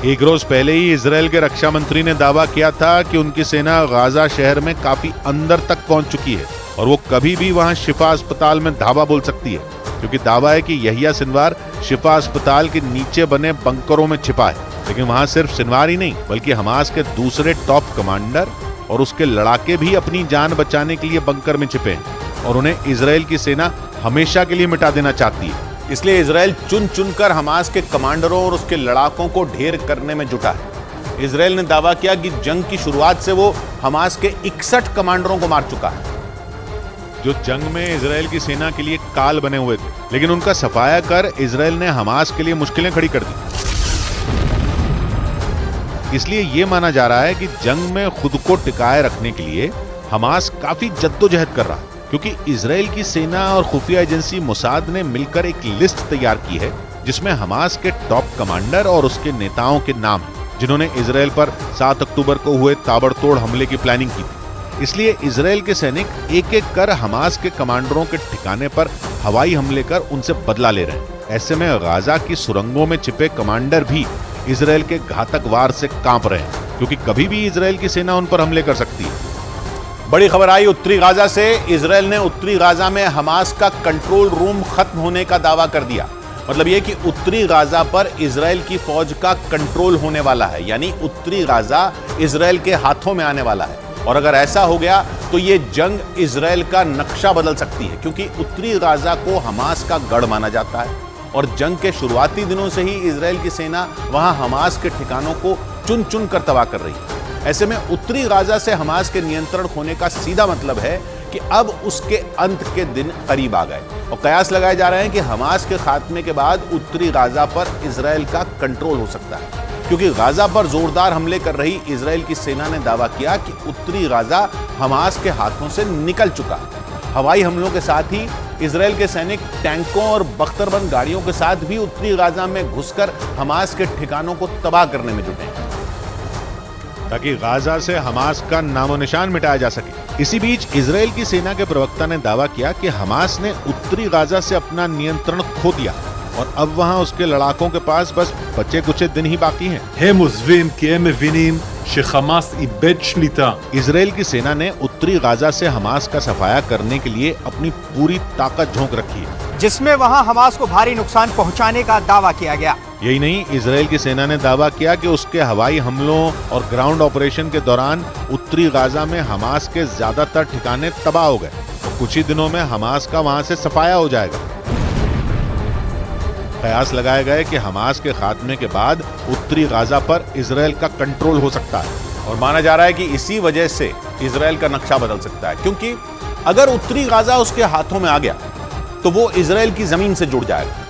एक रोज पहले ही इजराइल के रक्षा मंत्री ने दावा किया था कि उनकी सेना गाजा शहर में काफी अंदर तक पहुंच चुकी है और वो कभी भी वहां शिफा अस्पताल में धावा बोल सकती है, क्योंकि दावा है कि याह्या सिनवार शिफा अस्पताल के नीचे बने बंकरों में छिपा है। लेकिन वहां सिर्फ सिनवार ही नहीं बल्कि हमास के दूसरे टॉप कमांडर और उसके लड़ाके भी अपनी जान बचाने के लिए बंकर में छिपे हैं और उन्हें इजराइल की सेना हमेशा के लिए मिटा देना चाहती है। इसलिए इजराइल चुन चुनकर हमास के कमांडरों और उसके लड़ाकों को ढेर करने में जुटा है। इजराइल ने दावा किया कि जंग की शुरुआत से वो हमास के 61 कमांडरों को मार चुका है, जो जंग में इजराइल की सेना के लिए काल बने हुए थे, लेकिन उनका सफाया कर इजराइल ने हमास के लिए मुश्किलें खड़ी कर दी। इसलिए यह माना जा रहा है कि जंग में खुद को टिकाए रखने के लिए हमास काफी जद्दोजहद कर रहा है, क्योंकि इजराइल की सेना और खुफिया एजेंसी मोसाद ने मिलकर एक लिस्ट तैयार की है जिसमें हमास के टॉप कमांडर और उसके नेताओं के नाम हैं, जिन्होंने इजराइल पर 7 अक्टूबर को हुए ताबड़तोड़ हमले की प्लानिंग की थी। इसलिए इजराइल के सैनिक एक एक कर हमास के कमांडरों के ठिकाने पर हवाई हमले कर उनसे बदला ले रहे हैं। ऐसे में गाजा की सुरंगों में छिपे कमांडर भी इजराइल के घातक वार से कांप रहे हैं, क्योंकि कभी भी इजराइल की सेना उन पर हमले कर सकती है। बड़ी खबर आई उत्तरी गाजा से। इजराइल ने उत्तरी गाजा में हमास का कंट्रोल रूम खत्म होने का दावा कर दिया। मतलब यह कि उत्तरी गाजा पर इजराइल की फौज का कंट्रोल होने वाला है, यानी उत्तरी गाजा इजराइल के हाथों में आने वाला है। और अगर ऐसा हो गया तो यह जंग इजराइल का नक्शा बदल सकती है, क्योंकि उत्तरी गाजा को हमास का गढ़ माना जाता है और जंग के शुरुआती दिनों से ही इजराइल की सेना वहां हमास के ठिकानों को चुन चुन कर तबाह कर रही है। ऐसे में उत्तरी गाजा से हमास के नियंत्रण खोने का सीधा मतलब है कि अब उसके अंत के दिन करीब आ गए और कयास लगाए जा रहे हैं कि हमास के खात्मे के बाद उत्तरी गाजा पर इजराइल का कंट्रोल हो सकता है, क्योंकि गाजा पर जोरदार हमले कर रही इजराइल की सेना ने दावा किया कि उत्तरी गाजा हमास के हाथों से निकल चुका है। हवाई हमलों के साथ ही इजराइल के सैनिक टैंकों और बख्तरबंद गाड़ियों के साथ भी उत्तरी गाजा में घुसकर हमास के ठिकानों को तबाह करने में जुटे हैं, ताकि गाजा से हमास का नामो निशान मिटाया जा सके। इसी बीच इजराइल की सेना के प्रवक्ता ने दावा किया कि हमास ने उत्तरी गाजा से अपना नियंत्रण खो दिया और अब वहां उसके लड़ाकों के पास बस बचे कुछ दिन ही बाकी हैं। הם עוזבים כי הם מבינים שחמאס איבד שליטה. इजराइल की सेना ने उत्तरी गाजा से हमास का सफाया करने के लिए अपनी पूरी ताकत झोंक रखी है, जिसमें वहां हमास को भारी नुकसान पहुंचाने का दावा किया गया। यही नहीं, इजराइल की सेना ने दावा किया कि उसके हवाई हमलों और ग्राउंड ऑपरेशन के दौरान उत्तरी गाजा में हमास के ज्यादातर ठिकाने तबाह हो गए। तो कुछ ही दिनों में हमास का वहां से सफाया हो जाएगा। कयास लगाए गए कि हमास के खात्मे के बाद उत्तरी गाजा पर इजराइल का कंट्रोल हो सकता है और माना जा रहा है कि इसी वजह से इजराइल का नक्शा बदल सकता है, क्योंकि अगर उत्तरी गाजा उसके हाथों में आ गया तो वो इजराइल की जमीन से जुड़ जाएगा,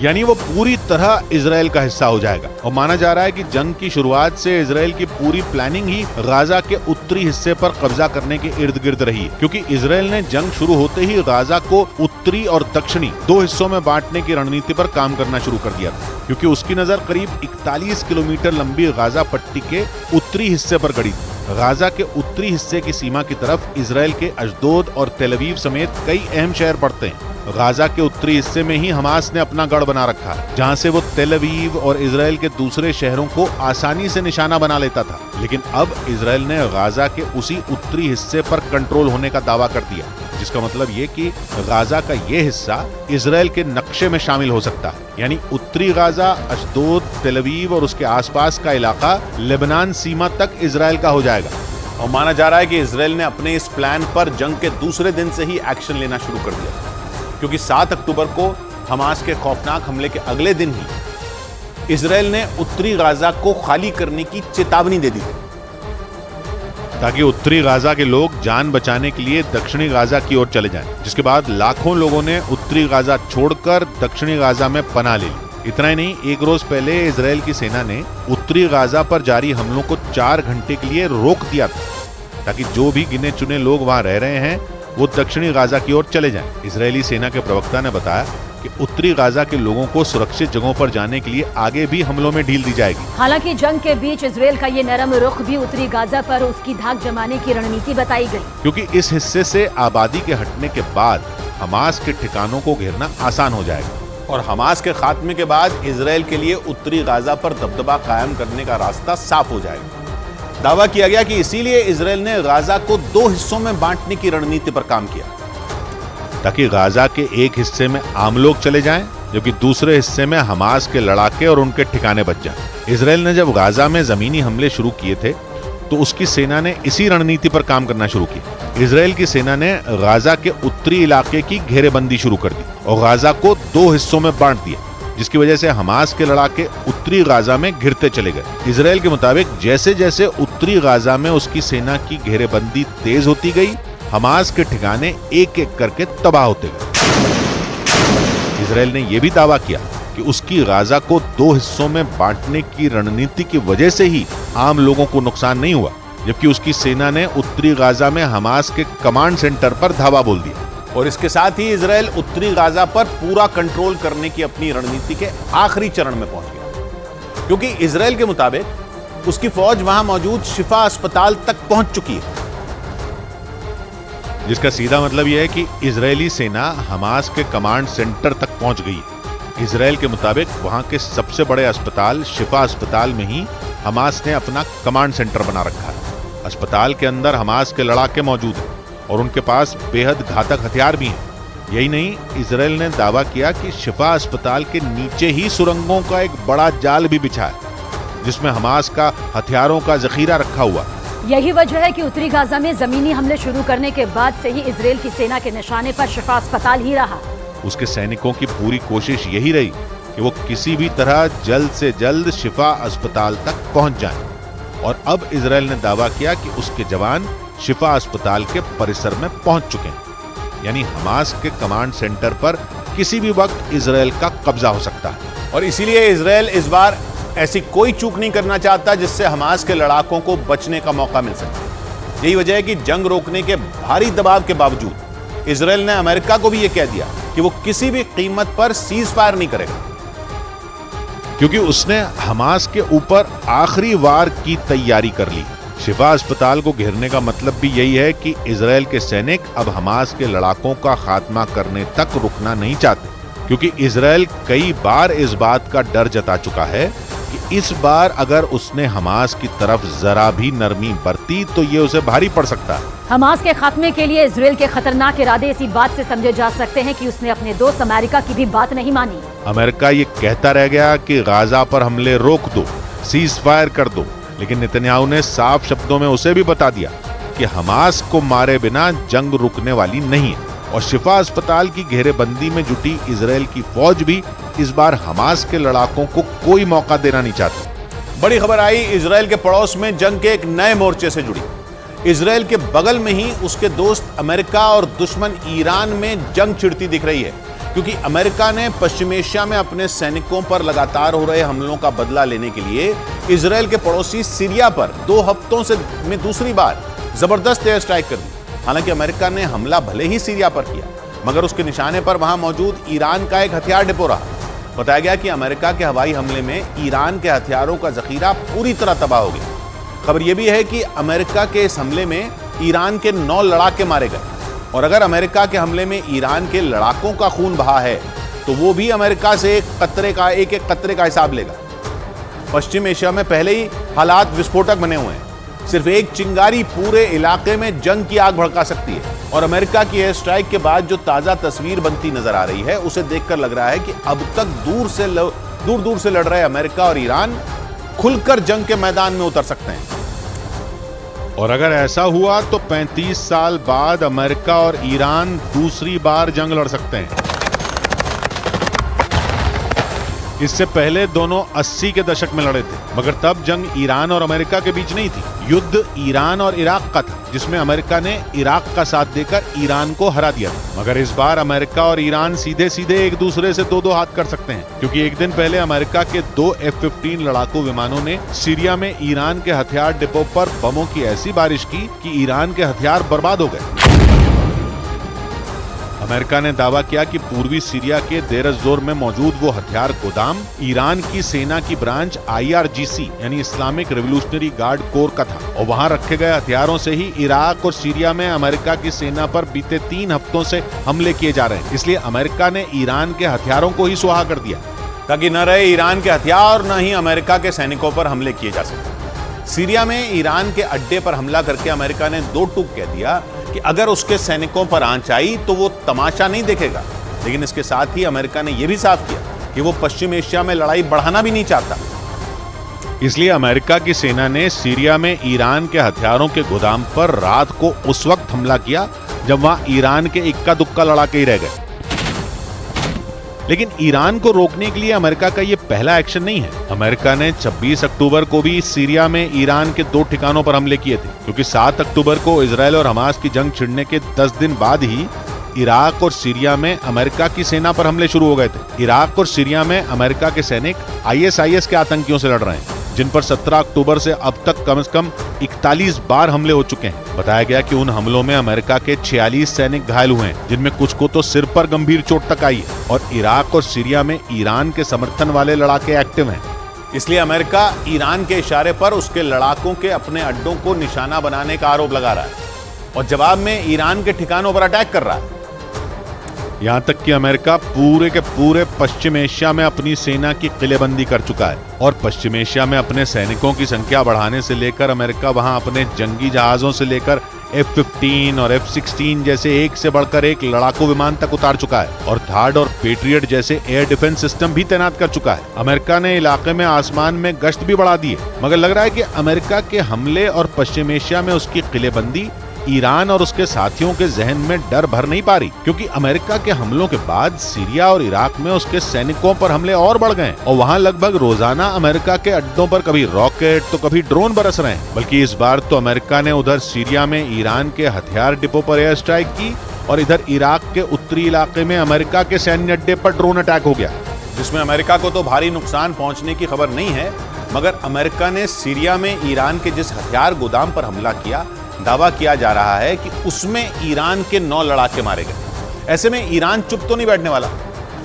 यानी वो पूरी तरह इजराइल का हिस्सा हो जाएगा। और माना जा रहा है कि जंग की शुरुआत से इजराइल की पूरी प्लानिंग ही गाजा के उत्तरी हिस्से पर कब्जा करने के इर्द गिर्द रही है, क्योंकि इजराइल ने जंग शुरू होते ही गाजा को उत्तरी और दक्षिणी दो हिस्सों में बांटने की रणनीति पर काम करना शुरू कर दिया था, क्योंकि उसकी नजर करीब 41 किलोमीटर लंबी गाजा पट्टी के उत्तरी हिस्से पर गड़ी थी। गाजा के उत्तरी हिस्से की सीमा की तरफ इजराइल के अशदोद और तेल अवीव समेत कई अहम शहर पड़ते हैं। गाजा के उत्तरी हिस्से में ही हमास ने अपना गढ़ बना रखा है, जहां से वो तेल अवीव और इजराइल के दूसरे शहरों को आसानी से निशाना बना लेता था। लेकिन अब इजराइल ने गाजा के उसी उत्तरी हिस्से पर कंट्रोल होने का दावा कर दिया, जिसका मतलब ये कि गाजा का ये हिस्सा इजराइल के नक्शे में शामिल हो सकता है। यानी उत्तरी गाजा, अशदोद, तेल अवीव और उसके आसपास का इलाका लेबनान सीमा तक इजराइल का हो जाएगा। और माना जा रहा है कि इजराइल ने अपने इस प्लान पर जंग के दूसरे दिन से ही एक्शन लेना शुरू कर दिया, क्योंकि 7 अक्टूबर को हमास के खौफनाक हमले के अगले दिन ही इजराइल ने उत्तरी गाजा को खाली करने की चेतावनी दे दी थी, ताकि उत्तरी गाजा के लोग जान बचाने के लिए दक्षिणी गाजा की ओर चले जाएं, जिसके बाद लाखों लोगों ने उत्तरी गाजा छोड़कर दक्षिणी गाजा में पनाह ले ली। इतना ही नहीं, एक रोज पहले इजराइल की सेना ने उत्तरी गाजा पर जारी हमलों को 4 घंटे के लिए रोक दिया था, ताकि जो भी गिने चुने लोग वहां रह रहे हैं वो दक्षिणी गाजा की ओर चले जाएं। इजरायली सेना के प्रवक्ता ने बताया कि उत्तरी गाजा के लोगों को सुरक्षित जगहों पर जाने के लिए आगे भी हमलों में ढील दी जाएगी। हालांकि जंग के बीच इजराइल का ये नरम रुख भी उत्तरी गाजा पर उसकी धाक जमाने की रणनीति बताई गई, क्योंकि इस हिस्से से आबादी के हटने के बाद हमास के ठिकानों को घेरना आसान हो जाएगा। और हमास के खात्मे के बाद इजराइल के लिए उत्तरी गाजा पर दबदबा कायम करने का रास्ता साफ हो जाएगा। दावा किया गया कि इसीलिए इजराइल ने गाजा को 2 हिस्सों में बांटने की रणनीति पर काम किया, ताकि गाजा के एक हिस्से में आम लोग चले जाएं, जबकि दूसरे हिस्से में हमास के लड़ाके और उनके ठिकाने बच जाएं। इजराइल ने जब गाजा में जमीनी हमले शुरू किए थे तो उसकी सेना ने इसी रणनीति पर काम करना शुरू किया। इजराइल की सेना ने गाजा के उत्तरी इलाके की घेरेबंदी शुरू कर दी और गाजा को 2 हिस्सों में बांट दिया, जिसकी वजह से हमास के लड़ाके उत्तरी गाजा में घिरते चले गए। इजराइल के मुताबिक जैसे जैसे उत्तरी गाजा में उसकी सेना की घेरेबंदी तेज होती गई, हमास के ठिकाने एक एक करके तबाह होते गए। इजराइल ने यह भी दावा किया कि उसकी गाजा को 2 हिस्सों में बांटने की रणनीति की वजह से ही आम लोगों को नुकसान नहीं हुआ, जबकि उसकी सेना ने उत्तरी गाजा में हमास के कमांड सेंटर पर धावा बोल दिया। और इसके साथ ही इजराइल उत्तरी गाजा पर पूरा कंट्रोल करने की अपनी रणनीति के आखिरी चरण में पहुंच गया, क्योंकि इजराइल के मुताबिक उसकी फौज वहां मौजूद शिफा अस्पताल तक पहुंच चुकी है, जिसका सीधा मतलब यह है कि इजरायली सेना हमास के कमांड सेंटर तक पहुंच गई है। इजराइल के मुताबिक वहां के सबसे बड़े अस्पताल शिफा अस्पताल में ही हमास ने अपना कमांड सेंटर बना रखा है। अस्पताल के अंदर हमास के लड़ाके मौजूद हैं और उनके पास बेहद घातक हथियार भी हैं। यही नहीं, इजराइल ने दावा किया कि शिफा अस्पताल के नीचे ही सुरंगों का एक बड़ा जाल भी बिछा है, जिसमें हमास का हथियारों का जखीरा रखा हुआ। यही वजह है कि उत्तरी गाजा में जमीनी हमले शुरू करने के बाद से ही इजराइल की सेना के निशाने पर शिफा अस्पताल ही रहा। उसके सैनिकों की पूरी कोशिश यही रही कि वो किसी भी तरह जल्द से जल्द शिफा अस्पताल तक पहुंच जाएं। और अब इजराइल ने दावा किया कि उसके जवान शिफा अस्पताल के परिसर में पहुंच चुके हैं, यानी हमास के कमांड सेंटर पर किसी भी वक्त इजराइल का कब्जा हो सकता है। और इसीलिए इजराइल इस बार ऐसी कोई चूक नहीं करना चाहता जिससे हमास के लड़ाकों को बचने का मौका मिल सके। यही वजह है कि जंग रोकने के भारी दबाव के बावजूद इजराइल ने अमेरिका को भी यह कह दिया कि वो किसी भी कीमत पर सीज फायर नहीं करेगा, क्योंकि उसने हमास के ऊपर आखिरी वार की तैयारी कर ली। शिफा अस्पताल को घेरने का मतलब भी यही है कि इजराइल के सैनिक अब हमास के लड़ाकों का खात्मा करने तक रुकना नहीं चाहते, क्योंकि इजराइल कई बार इस बात का डर जता चुका है कि इस बार अगर उसने हमास की तरफ जरा भी नरमी बरती तो ये उसे भारी पड़ सकता है। हमास के खात्मे के लिए इजराइल के खतरनाक इरादे इसी बात से समझे जा सकते हैं कि उसने अपने दोस्त अमेरिका की भी बात नहीं मानी। अमेरिका ये कहता रह गया कि गाजा पर हमले रोक दो, सीज फायर कर दो, लेकिन नेतन्याहू ने साफ शब्दों में उसे भी बता दिया कि हमास को मारे बिना जंग रुकने वाली नहीं है और शिफा अस्पताल की घेरेबंदी में जुटी इजराइल की फौज भी इस बार हमास के लड़ाकों को कोई मौका देना नहीं चाहती। बड़ी खबर आई इजराइल के पड़ोस में जंग के एक नए मोर्चे से जुड़ी। इजराइल के बगल में ही उसके दोस्त अमेरिका और दुश्मन ईरान में जंग छिड़ती दिख रही है, क्योंकि अमेरिका ने पश्चिम एशिया में अपने सैनिकों पर लगातार हो रहे हमलों का बदला लेने के लिए इजराइल के पड़ोसी सीरिया पर 2 हफ्तों में दूसरी बार जबरदस्त एयर स्ट्राइक कर दी। हालांकि अमेरिका ने हमला भले ही सीरिया पर किया, मगर उसके निशाने पर वहां मौजूद ईरान का एक हथियार डिपो रहा। बताया गया कि अमेरिका के हवाई हमले में ईरान के हथियारों का जखीरा पूरी तरह तबाह हो गया। खबर यह भी है कि अमेरिका के इस हमले में ईरान के 9 लड़ाके मारे गए, और अगर अमेरिका के हमले में ईरान के लड़ाकों का खून बहा है तो वो भी अमेरिका से एक एक कतरे का हिसाब लेगा। पश्चिम एशिया में पहले ही हालात विस्फोटक बने हुए हैं। सिर्फ एक चिंगारी पूरे इलाके में जंग की आग भड़का सकती है, और अमेरिका की एयर स्ट्राइक के बाद जो ताजा तस्वीर बनती नजर आ रही है उसे देखकर लग रहा है कि अब तक दूर दूर से लड़ रहे अमेरिका और ईरान खुलकर जंग के मैदान में उतर सकते हैं। और अगर ऐसा हुआ तो 35 साल बाद अमेरिका और ईरान दूसरी बार जंग लड़ सकते हैं। इससे पहले दोनों 80 के दशक में लड़े थे, मगर तब जंग ईरान और अमेरिका के बीच नहीं थी। युद्ध ईरान और इराक का था, जिसमें अमेरिका ने इराक का साथ देकर ईरान को हरा दिया था। मगर इस बार अमेरिका और ईरान सीधे सीधे एक दूसरे से दो हाथ कर सकते हैं, क्योंकि एक दिन पहले अमेरिका के 2 F-15 लड़ाकू विमानों ने सीरिया में ईरान के हथियार डिपो पर बमों की ऐसी बारिश की कि ईरान के हथियार बर्बाद हो गए। अमेरिका ने दावा किया कि पूर्वी सीरिया के देर जोर में मौजूद वो हथियार गोदाम ईरान की सेना की ब्रांच IRGC यानी इस्लामिक रिवोल्यूशनरी गार्ड कोर का था, और वहां रखे गए हथियारों से ही इराक और सीरिया में अमेरिका की सेना पर बीते 3 हफ्तों से हमले किए जा रहे हैं। इसलिए अमेरिका ने ईरान के हथियारों को ही सुहा कर दिया, ताकि न रहे ईरान के हथियार और न ही अमेरिका के सैनिकों पर हमले किए जा सके। सीरिया में ईरान के अड्डे पर हमला करके अमेरिका ने 2 टूक कह दिया कि अगर उसके सैनिकों पर आंच आई तो वो तमाशा नहीं देखेगा। लेकिन इसके साथ ही अमेरिका ने यह भी साफ किया कि वो पश्चिम एशिया में लड़ाई बढ़ाना भी नहीं चाहता। इसलिए अमेरिका की सेना ने सीरिया में ईरान के हथियारों के गोदाम पर रात को उस वक्त हमला किया जब वहां ईरान के इक्का दुक्का लड़ाके ही रह गए। लेकिन ईरान को रोकने के लिए अमेरिका का यह पहला एक्शन नहीं है। अमेरिका ने 26 अक्टूबर को भी सीरिया में ईरान के 2 ठिकानों पर हमले किए थे, क्योंकि 7 अक्टूबर को इजराइल और हमास की जंग छिड़ने के 10 दिन बाद ही इराक और सीरिया में अमेरिका की सेना पर हमले शुरू हो गए थे। इराक और सीरिया में अमेरिका के सैनिक ISIS के आतंकियों से लड़ रहे हैं, जिन पर 17 अक्टूबर से अब तक कम से कम 41 बार हमले हो चुके हैं। बताया गया कि उन हमलों में अमेरिका के 46 सैनिक घायल हुए हैं, जिनमें कुछ को तो सिर पर गंभीर चोट तक आई है, और इराक और सीरिया में ईरान के समर्थन वाले लड़ाके एक्टिव हैं। इसलिए अमेरिका ईरान के इशारे पर उसके लड़ाकों के अपने अड्डों को निशाना बनाने का आरोप लगा रहा है, और जवाब में ईरान के ठिकानों पर अटैक कर रहा है। यहां तक कि अमेरिका पूरे के पूरे पश्चिम एशिया में अपनी सेना की किलेबंदी कर चुका है, और पश्चिम एशिया में अपने सैनिकों की संख्या बढ़ाने से लेकर अमेरिका वहां अपने जंगी जहाजों से लेकर F-15 और F-16 जैसे एक से बढ़कर एक लड़ाकू विमान तक उतार चुका है, और थार्ड और पेट्रियट जैसे एयर डिफेंस सिस्टम भी तैनात कर चुका है। अमेरिका ने इलाके में आसमान में गश्त भी बढ़ा दी है, मगर लग रहा है कि अमेरिका के हमले और पश्चिम एशिया में उसकी किलेबंदी ईरान और उसके साथियों के जहन में डर भर नहीं पा रही, क्योंकि अमेरिका के हमलों के बाद सीरिया और इराक में उसके सैनिकों पर हमले और बढ़ गए, और वहां लगभग रोजाना अमेरिका के अड्डों पर कभी रॉकेट तो कभी ड्रोन बरस रहे हैं। बल्कि इस बार तो अमेरिका ने उधर सीरिया में ईरान के हथियार डिपो पर एयर स्ट्राइक की, और इधर इराक के उत्तरी इलाके में अमेरिका के सैन्य अड्डे पर ड्रोन अटैक हो गया, जिसमें अमेरिका को तो भारी नुकसान पहुंचने की खबर नहीं है, मगर अमेरिका ने सीरिया में ईरान के जिस हथियार गोदाम पर हमला किया, दावा किया जा रहा है कि उसमें ईरान के 9 लड़ाके मारे गए। ऐसे में ईरान चुप तो नहीं बैठने वाला,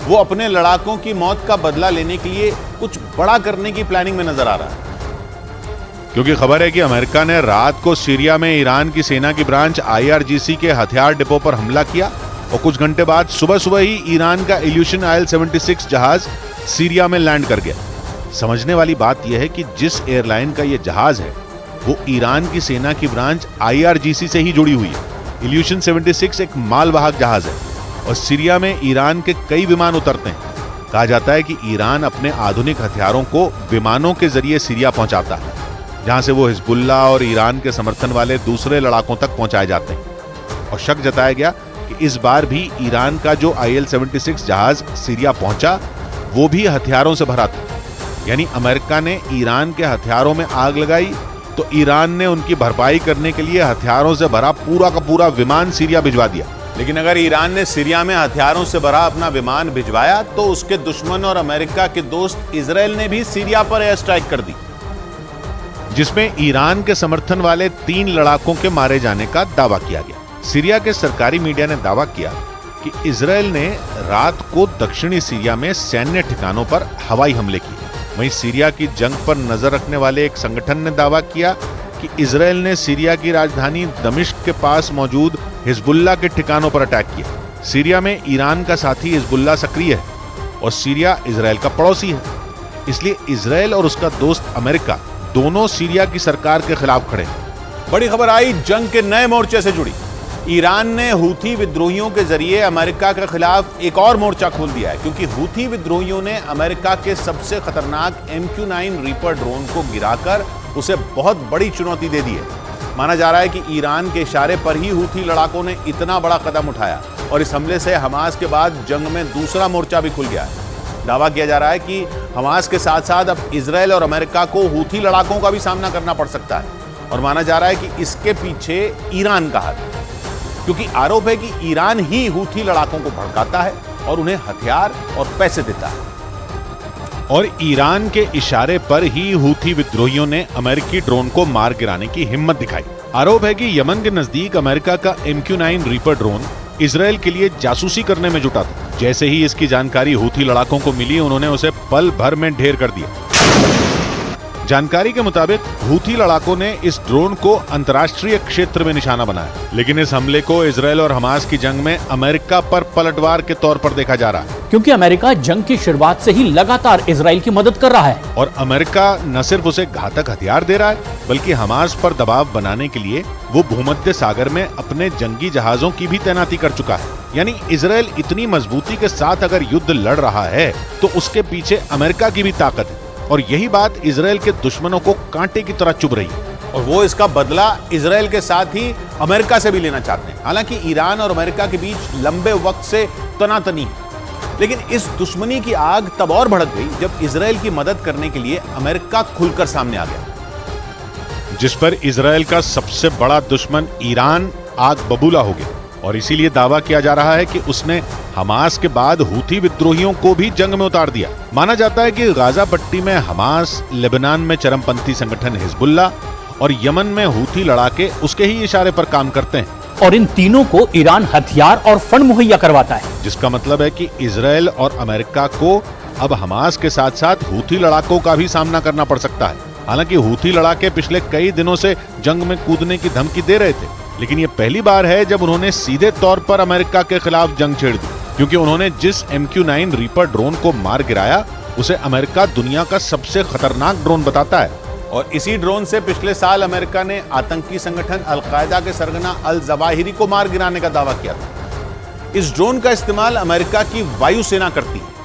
वो अपने लड़ाकों की मौत का बदला लेने के लिए कुछ बड़ा करने की प्लानिंग में नजर आ रहा है। क्योंकि खबर है कि अमेरिका ने रात को सीरिया में ईरान की सेना की ब्रांच IRGC के हथियार डिपो पर हमला किया, और कुछ घंटे बाद सुबह ही ईरान का इल्यूशन IL-76 जहाज सीरिया में लैंड कर गया। समझने वाली बात यह है कि जिस एयरलाइन का यह जहाज है वो ईरान की सेना की ब्रांच IRGC से ही जुड़ी हुई है। इल्यूशन 76 एक मालवाहक जहाज है, और सीरिया में ईरान के कई विमान उतरते हैं। कहा जाता है कि ईरान अपने आधुनिक हथियारों को विमानों के जरिए सीरिया पहुंचाता है। जहां से वो हिजबुल्ला और ईरान के समर्थन वाले दूसरे लड़ाकों तक पहुंचाए जाते हैं। और शक जताया गया कि इस बार भी ईरान का जो IL-76 जहाज सीरिया पहुंचा वो भी हथियारों से भरा था। यानी अमेरिका ने ईरान के हथियारों में आग लगाई तो ईरान ने उनकी भरपाई करने के लिए हथियारों से भरा पूरा का पूरा विमान सीरिया भिजवा दिया। लेकिन अगर ईरान ने सीरिया में हथियारों से भरा अपना विमान भिजवाया तो उसके दुश्मन और अमेरिका के दोस्त इजराइल ने भी सीरिया पर एयर स्ट्राइक कर दी, जिसमें ईरान के समर्थन वाले 3 लड़ाकों के मारे जाने का दावा किया गया। सीरिया के सरकारी मीडिया ने दावा किया कि इजराइल ने रात को दक्षिणी सीरिया में सैन्य ठिकानों पर हवाई हमले किए। वहीं सीरिया की जंग पर नजर रखने वाले एक संगठन ने दावा किया कि इजराइल ने सीरिया की राजधानी दमिश्क के पास मौजूद हिजबुल्ला के ठिकानों पर अटैक किया। सीरिया में ईरान का साथी हिजबुल्ला सक्रिय है और सीरिया इजराइल का पड़ोसी है, इसलिए इजराइल और उसका दोस्त अमेरिका दोनों सीरिया की सरकार के खिलाफ खड़े हैं। बड़ी खबर आई जंग के नए मोर्चे से जुड़ी। ईरान ने हूथी विद्रोहियों के जरिए अमेरिका के खिलाफ एक और मोर्चा खोल दिया है, क्योंकि हूथी विद्रोहियों ने अमेरिका के सबसे खतरनाक MQ-9 रीपर ड्रोन को गिराकर उसे बहुत बड़ी चुनौती दे दी है। माना जा रहा है कि ईरान के इशारे पर ही हूथी लड़ाकों ने इतना बड़ा कदम उठाया और इस हमले से हमास के बाद जंग में दूसरा मोर्चा भी खुल गया है। दावा किया जा रहा है कि हमास के साथ साथ अब इजराइल और अमेरिका को हूथी लड़ाकों का भी सामना करना पड़ सकता है और माना जा रहा है कि इसके पीछे ईरान का हाथ है, क्योंकि आरोप है कि ईरान ही हूथी लड़ाकों को भड़काता है और उन्हें हथियार और पैसे देता है। और ईरान के इशारे पर ही हूथी विद्रोहियों ने अमेरिकी ड्रोन को मार गिराने की हिम्मत दिखाई। आरोप है कि यमन के नजदीक अमेरिका का MQ-9 रीपर ड्रोन इजराइल के लिए जासूसी करने में जुटा था। जैसे ही इसकी जानकारी हूथी लड़ाकों को मिली, उन्होंने उसे पल भर में ढेर कर दिया। जानकारी के मुताबिक हूथी लड़ाकों ने इस ड्रोन को अंतर्राष्ट्रीय क्षेत्र में निशाना बनाया, लेकिन इस हमले को इजराइल और हमास की जंग में अमेरिका पर पलटवार के तौर पर देखा जा रहा है, क्योंकि अमेरिका जंग की शुरुआत से ही लगातार इजराइल की मदद कर रहा है। और अमेरिका न सिर्फ उसे घातक हथियार दे रहा है, बल्कि हमास पर दबाव बनाने के लिए वो भूमध्य सागर में अपने जंगी जहाजों की भी तैनाती कर चुका है। यानी इजराइल इतनी मजबूती के साथ अगर युद्ध लड़ रहा है तो उसके पीछे अमेरिका की भी ताकत है, और यही बात इजराइल के दुश्मनों को कांटे की तरह चुभ रही है। और वो इसका बदला इजराइल के साथ ही अमेरिका से भी लेना चाहते हैं। हालांकि ईरान और अमेरिका के बीच लंबे वक्त से तनातनी है, लेकिन इस दुश्मनी की आग तब और भड़क गई जब इजराइल की मदद करने के लिए अमेरिका खुलकर सामने आ गया, जिस पर इजराइल का सबसे बड़ा दुश्मन ईरान आग बबूला हो गया। और इसीलिए दावा किया जा रहा है कि उसने हमास के बाद हूथी विद्रोहियों को भी जंग में उतार दिया। माना जाता है कि गाजा पट्टी में हमास, लेबनान में चरमपंथी संगठन हिजबुल्ला और यमन में हूथी लड़ाके उसके ही इशारे पर काम करते हैं। और इन तीनों को ईरान हथियार और फंड मुहैया करवाता है, जिसका मतलब है कि इजराइल और अमेरिका को अब हमास के साथ साथ हूथी लड़ाकों का भी सामना करना पड़ सकता है। हालांकि हूथी लड़ाके पिछले कई दिनों से जंग में कूदने की धमकी दे रहे थे, लेकिन ये पहली बार है जब उन्होंने सीधे तौर पर अमेरिका के खिलाफ जंग छेड़ दी, क्योंकि उन्होंने जिस MQ-9 रीपर ड्रोन को मार गिराया उसे अमेरिका दुनिया का सबसे खतरनाक ड्रोन बताता है। और इसी ड्रोन से पिछले साल अमेरिका ने आतंकी संगठन अल-कायदा के सरगना अल-जवाहिरी को मार गिराने का दावा किया था। इस ड्रोन का इस्तेमाल अमेरिका की वायुसेना करती है,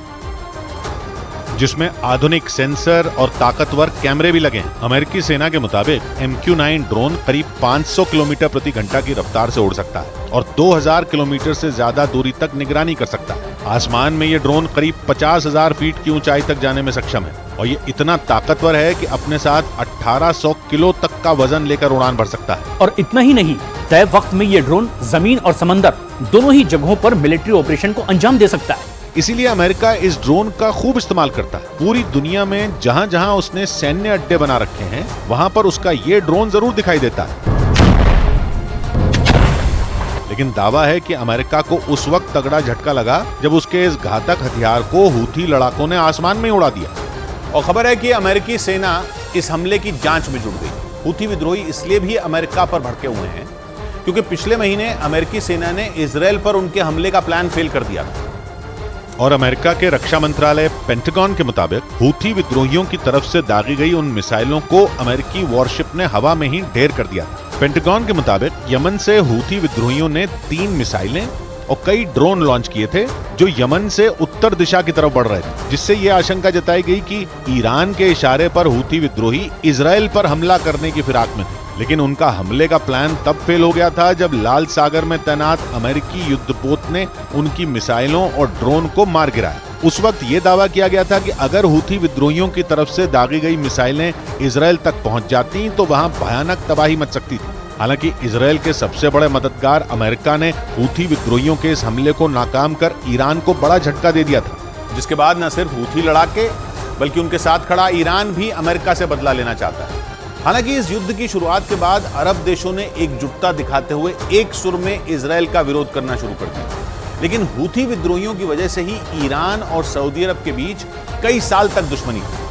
जिसमें आधुनिक सेंसर और ताकतवर कैमरे भी लगे हैं। अमेरिकी सेना के मुताबिक MQ-9 ड्रोन करीब 500 किलोमीटर प्रति घंटा की रफ्तार से उड़ सकता है और 2000 किलोमीटर से ज्यादा दूरी तक निगरानी कर सकता है। आसमान में ये ड्रोन करीब 50,000 फीट की ऊंचाई तक जाने में सक्षम है और ये इतना ताकतवर है कि अपने साथ 1800 किलो तक का वजन लेकर उड़ान भर सकता है। और इतना ही नहीं, तय वक्त में ये ड्रोन जमीन और समंदर दोनों ही जगहों पर मिलिट्री ऑपरेशन को अंजाम दे सकता है। इसीलिए अमेरिका इस ड्रोन का खूब इस्तेमाल करता है। पूरी दुनिया में जहां जहां उसने सैन्य अड्डे बना रखे हैं, वहां पर उसका ये ड्रोन जरूर दिखाई देता है। लेकिन दावा है कि अमेरिका को उस वक्त तगड़ा झटका लगा जब उसके इस घातक हथियार को हूथी लड़ाकों ने आसमान में उड़ा दिया। और खबर है कि अमेरिकी सेना इस हमले की जांच में जुट गई। हूथी विद्रोही इसलिए भी अमेरिका पर भड़के हुए हैं क्योंकि पिछले महीने अमेरिकी सेना ने इजराइल पर उनके हमले का प्लान फेल कर दिया था। और अमेरिका के रक्षा मंत्रालय पेंटागन के मुताबिक हूथी विद्रोहियों की तरफ से दागी गई उन मिसाइलों को अमेरिकी वॉरशिप ने हवा में ही ढेर कर दिया था। पेंटागन के मुताबिक यमन से हूथी विद्रोहियों ने 3 मिसाइलें और कई ड्रोन लॉन्च किए थे जो यमन से उत्तर दिशा की तरफ बढ़ रहे थे, जिससे यह आशंका जताई गई कि ईरान के इशारे पर हूथी विद्रोही इजराइल पर हमला करने की फिराक में थे। लेकिन उनका हमले का प्लान तब फेल हो गया था जब लाल सागर में तैनात अमेरिकी युद्धपोत ने उनकी मिसाइलों और ड्रोन को मार गिराया। उस वक्त ये दावा किया गया था कि अगर हूथी विद्रोहियों की तरफ से दागी गई मिसाइलें इजराइल तक पहुंच जाती तो वहां भयानक तबाही मच सकती थी। हालांकि इजराइल के सबसे बड़े मददगार अमेरिका ने हूथी विद्रोहियों के इस हमले को नाकाम कर ईरान को बड़ा झटका दे दिया था, जिसके बाद न सिर्फ हूथी लड़ाके बल्कि उनके साथ खड़ा ईरान भी अमेरिका से बदला लेना चाहता है। हालांकि इस युद्ध की शुरुआत के बाद अरब देशों ने एकजुटता दिखाते हुए एक सुर में इजराइल का विरोध करना शुरू कर दिया, लेकिन हूथी विद्रोहियों की वजह से ही ईरान और सऊदी अरब के बीच कई साल तक दुश्मनी थी।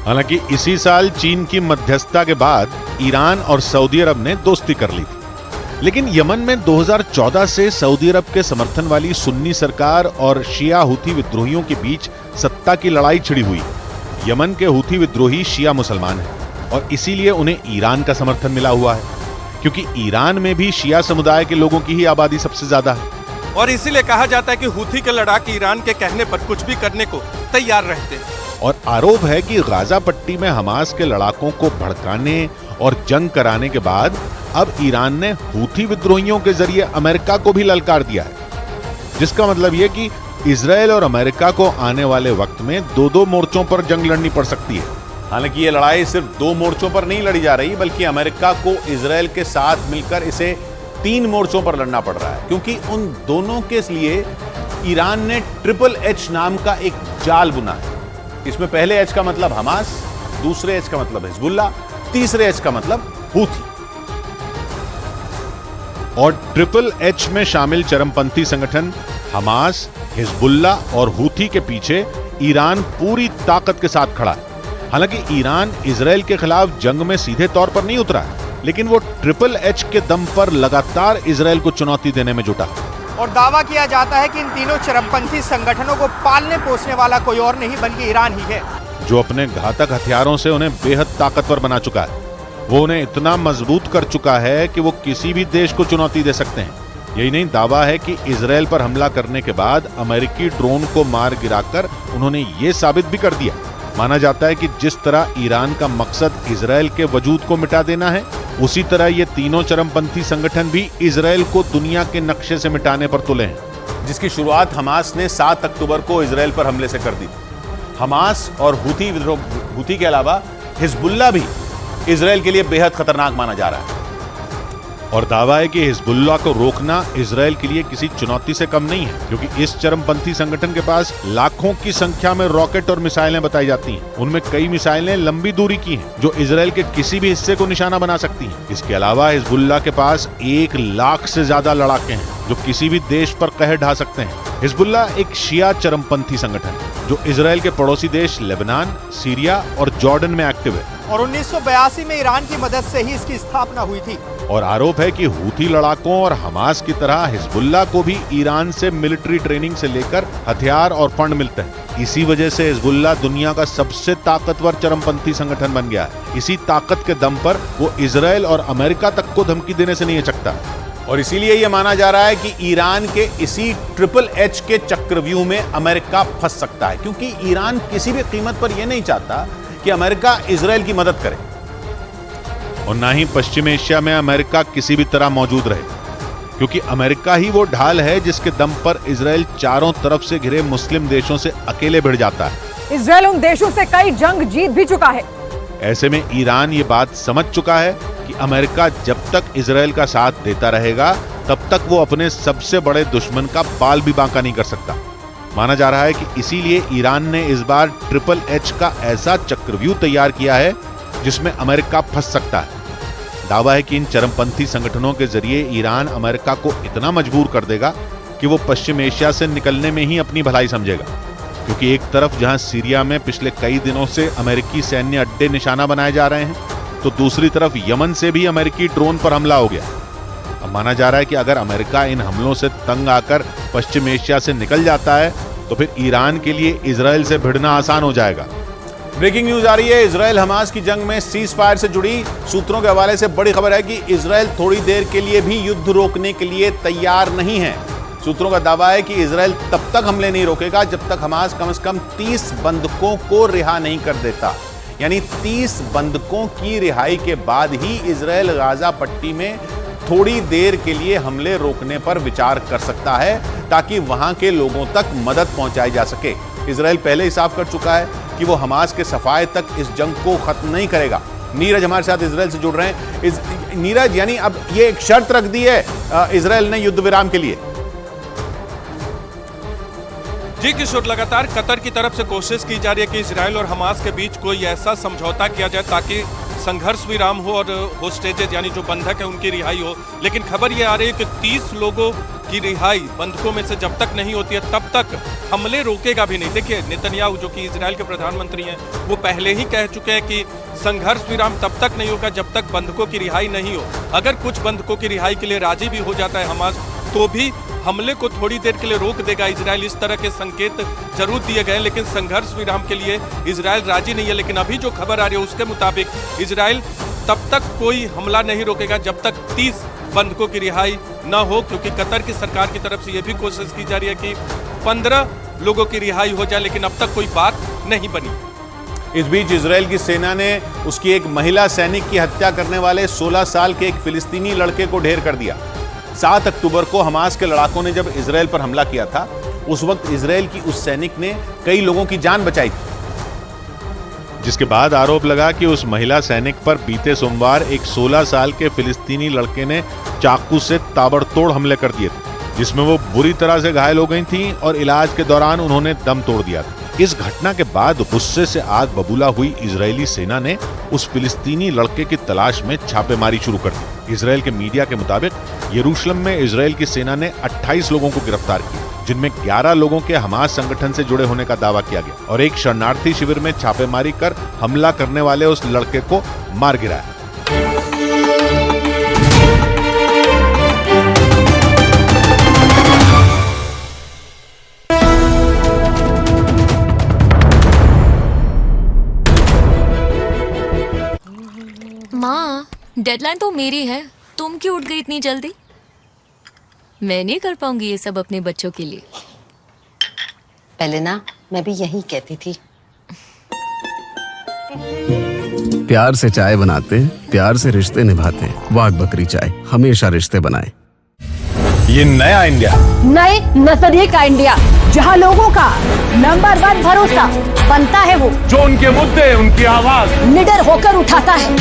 हालांकि इसी साल चीन की मध्यस्थता के बाद ईरान और सऊदी अरब ने दोस्ती कर ली थी। लेकिन यमन में 2014 से सऊदी अरब के समर्थन वाली सुन्नी सरकार और शिया हूथी विद्रोहियों के बीच सत्ता की लड़ाई छिड़ी हुई। यमन के हूथी विद्रोही शिया मुसलमान हैं और इसीलिए उन्हें ईरान का समर्थन मिला हुआ है, क्योंकि ईरान में भी शिया समुदाय के लोगों की ही आबादी सबसे ज्यादा है। और इसीलिए कहा जाता है कि हूथी के लड़ाके ईरान के कहने पर कुछ भी करने को तैयार रहते हैं। और आरोप है कि गाजा पट्टी में हमास के लड़ाकों को भड़काने और जंग कराने के बाद अब ईरान ने हूथी विद्रोहियों के जरिए अमेरिका को भी ललकार दिया है, जिसका मतलब यह कि इजराइल और अमेरिका को आने वाले वक्त में दो मोर्चों पर जंग लड़नी पड़ सकती है। हालांकि ये लड़ाई सिर्फ 2 मोर्चों पर नहीं लड़ी जा रही, बल्कि अमेरिका को इजराइल के साथ मिलकर इसे 3 मोर्चों पर लड़ना पड़ रहा है, क्योंकि उन दोनों के लिए ईरान ने HHH नाम का एक जाल बुना है। इसमें पहले H का मतलब हमास, दूसरे H का मतलब हिजबुल्ला, तीसरे H का मतलब हूथी। और HHH में शामिल चरमपंथी संगठन हमास, हिजबुल्ला और हूथी के पीछे ईरान पूरी ताकत के साथ खड़ा है। हालांकि ईरान इजराइल के खिलाफ जंग में सीधे तौर पर नहीं उतरा है, लेकिन वो HHH के दम पर लगातार इजराइल को चुनौती देने में जुटा है। और दावा किया जाता है कि इन तीनों चरमपंथी संगठनों को पालने पोसने वाला कोई और नहीं बल्कि ईरान ही है, जो अपने घातक हथियारों से उन्हें बेहद ताकतवर बना चुका है। वो उन्हें इतना मजबूत कर चुका है कि वो किसी भी देश को चुनौती दे सकते हैं। यही नहीं, दावा है कि इजराइल पर हमला करने के बाद अमेरिकी ड्रोन को मार गिराकर उन्होंने ये साबित भी कर दिया। माना जाता है कि जिस तरह ईरान का मकसद इजराइल के वजूद को मिटा देना है, उसी तरह ये तीनों चरमपंथी संगठन भी इजराइल को दुनिया के नक्शे से मिटाने पर तुले हैं, जिसकी शुरुआत हमास ने 7 अक्टूबर को इजराइल पर हमले से कर दी। हमास और हूथी के अलावा हिजबुल्ला भी इजराइल के लिए बेहद खतरनाक माना जा रहा है। और दावा है कि हिजबुल्ला को रोकना इजराइल के लिए किसी चुनौती से कम नहीं है, क्योंकि इस चरमपंथी संगठन के पास लाखों की संख्या में रॉकेट और मिसाइलें बताई जाती हैं। उनमें कई मिसाइलें लंबी दूरी की हैं, जो इजराइल के किसी भी हिस्से को निशाना बना सकती हैं। इसके अलावा हिजबुल्ला के पास 1 लाख से ज्यादा लड़ाके हैं, जो किसी भी देश पर कहर ढा सकते हैं। हिजबुल्ला एक शिया चरमपंथी संगठन है, जो इजराइल के पड़ोसी देश लेबनान, सीरिया और जॉर्डन में एक्टिव है। और 1982 में ईरान की मदद से ही इसकी स्थापना हुई थी। और आरोप है कि हूथी लड़ाकों और हमास की तरह हिजबुल्ला को भी ईरान से मिलिट्री ट्रेनिंग से लेकर हथियार और फंड मिलते हैं। इसी वजह से हिजबुल्ला दुनिया का सबसे ताकतवर चरमपंथी संगठन बन गया है। इसी ताकत के दम पर वो इजराइल और अमेरिका तक को धमकी देने से नहीं हिचकता। और इसीलिए यह माना जा रहा है कि ईरान के इसी HHH के चक्रव्यूह में अमेरिका फंस सकता है, क्योंकि ईरान किसी भी कीमत पर यह नहीं चाहता कि अमेरिका इजराइल की मदद करे, और ना ही पश्चिम एशिया में अमेरिका किसी भी तरह मौजूद रहे, क्योंकि अमेरिका ही वो ढाल है जिसके दम पर इजराइल चारों तरफ से घिरे मुस्लिम देशों से अकेले भिड़ जाता है। इजराइल उन देशों से कई जंग जीत भी चुका है। ऐसे में ईरान ये बात समझ चुका है कि अमेरिका जब तक इजराइल का साथ देता रहेगा, तब तक वो अपने सबसे बड़े दुश्मन का बाल भी बांका नहीं कर सकता। माना जा रहा है कि इसीलिए ईरान ने इस बार HHH का ऐसा चक्रव्यूह तैयार किया है जिसमें अमेरिका फंस सकता है। दावा है कि इन चरमपंथी संगठनों के जरिए ईरान अमेरिका को इतना मजबूर कर देगा कि वो पश्चिम एशिया से निकलने में ही अपनी भलाई समझेगा, क्योंकि एक तरफ जहां सीरिया में पिछले कई दिनों से अमेरिकी सैन्य अड्डे निशाना बनाए जा रहे हैं, तो दूसरी तरफ यमन से भी अमेरिकी ड्रोन पर हमला हो गया। अब माना जा रहा है कि अगर अमेरिका इन हमलों से तंग आकर पश्चिम एशिया से निकल जाता है, तो फिर ईरान के लिए इजराइल से भिड़ना आसान हो जाएगा। ब्रेकिंग न्यूज आ रही है। इजराइल हमास की जंग में सीज फायर से जुड़ी सूत्रों के हवाले से बड़ी खबर है कि इजराइल थोड़ी देर के लिए भी युद्ध रोकने के लिए तैयार नहीं है। सूत्रों का दावा है कि इजराइल तब तक हमले नहीं रोकेगा जब तक हमास कम से कम 30 बंधकों को रिहा नहीं कर देता। यानी 30 बंधकों की रिहाई के बाद ही इजराइल गाजा पट्टी में थोड़ी देर के लिए हमले रोकने पर विचार कर सकता है ताकि वहां के लोगों तक मदद पहुंचाई जा सके। इजराइल पहले ही साफ कर चुका है कि वो हमास के सफाए तक इस जंग को खत्म नहीं करेगा। नीरज हमारे साथ इजराइल से जुड़ रहे हैं। नीरज, यानी अब ये एक शर्त रख दी है इजराइल ने युद्ध विराम के लिए। जी किशोर, लगातार कतर की तरफ से कोशिश की जा रही है कि इजराइल और हमास के बीच कोई ऐसा समझौता किया जाए ताकि संघर्ष विराम हो और होस्टेजेज यानी जो बंधक है उनकी रिहाई हो। लेकिन खबर ये आ रही है कि 30 लोगों की रिहाई बंधकों में से जब तक नहीं होती है तब तक हमले रोकेगा भी नहीं। देखिए, नेतन्याहू जो कि इजराइल के प्रधानमंत्री हैं, वो पहले ही कह चुके हैं कि संघर्ष विराम तब तक नहीं होगा जब तक बंधकों की रिहाई नहीं हो। अगर कुछ बंधकों की रिहाई के लिए राजी भी हो जाता है हमास, तो भी हमले को थोड़ी देर के लिए रोक देगा इजराइल। इस तरह के संकेत जरूर दिए गए, लेकिन संघर्ष विराम के लिए इजराइल राजी नहीं है। लेकिन अभी जो खबर आ रही है उसके मुताबिक इजराइल तब तक कोई हमला नहीं रोकेगा जब तक 30 बंधकों की रिहाई न हो, क्योंकि कतर की सरकार की तरफ से यह भी कोशिश की जा रही है कि 15 लोगों की रिहाई हो जाए, लेकिन अब तक कोई बात नहीं बनी। इस बीच इजराइल की सेना ने उसकी एक महिला सैनिक की हत्या करने वाले 16 साल के एक फिलिस्तीनी लड़के को ढेर कर दिया। 7 अक्टूबर को हमास के लड़ाकों ने जब इजराइल पर हमला किया था, उस वक्त इजराइल की उस सैनिक ने कई लोगों की जान बचाई थी, जिसके बाद आरोप लगा कि उस महिला सैनिक पर बीते सोमवार एक 16 साल के फिलिस्तीनी लड़के ने चाकू से ताबड़तोड़ हमले कर दिए थे, जिसमें वो बुरी तरह से घायल हो गई थी और इलाज के दौरान उन्होंने दम तोड़ दिया था। इस घटना के बाद गुस्से से आग बबूला हुई इजरायली सेना ने उस फिलिस्तीनी लड़के की तलाश में छापेमारी शुरू कर दी। इजराइल के मीडिया के मुताबिक यरूशलेम में इजराइल की सेना ने 28 लोगों को गिरफ्तार किया, जिनमें 11 लोगों के हमास संगठन से जुड़े होने का दावा किया गया और एक शरणार्थी शिविर में छापेमारी कर हमला करने वाले उस लड़के को मार गिराया। माँ, डेडलाइन तो मेरी है, तुम क्यों उठ गई इतनी जल्दी? मैं नहीं कर पाऊंगी ये सब अपने बच्चों के लिए। पहले ना मैं भी यही कहती थी। प्यार से चाय बनाते, प्यार से रिश्ते निभाते। वाघ बकरी चाय हमेशा रिश्ते बनाए। ये नया इंडिया, नए नजरिए का इंडिया, जहां लोगों का नंबर 1 भरोसा बनता है वो जो उनके मुद्दे, उनकी आवाज निडर होकर उठाता है,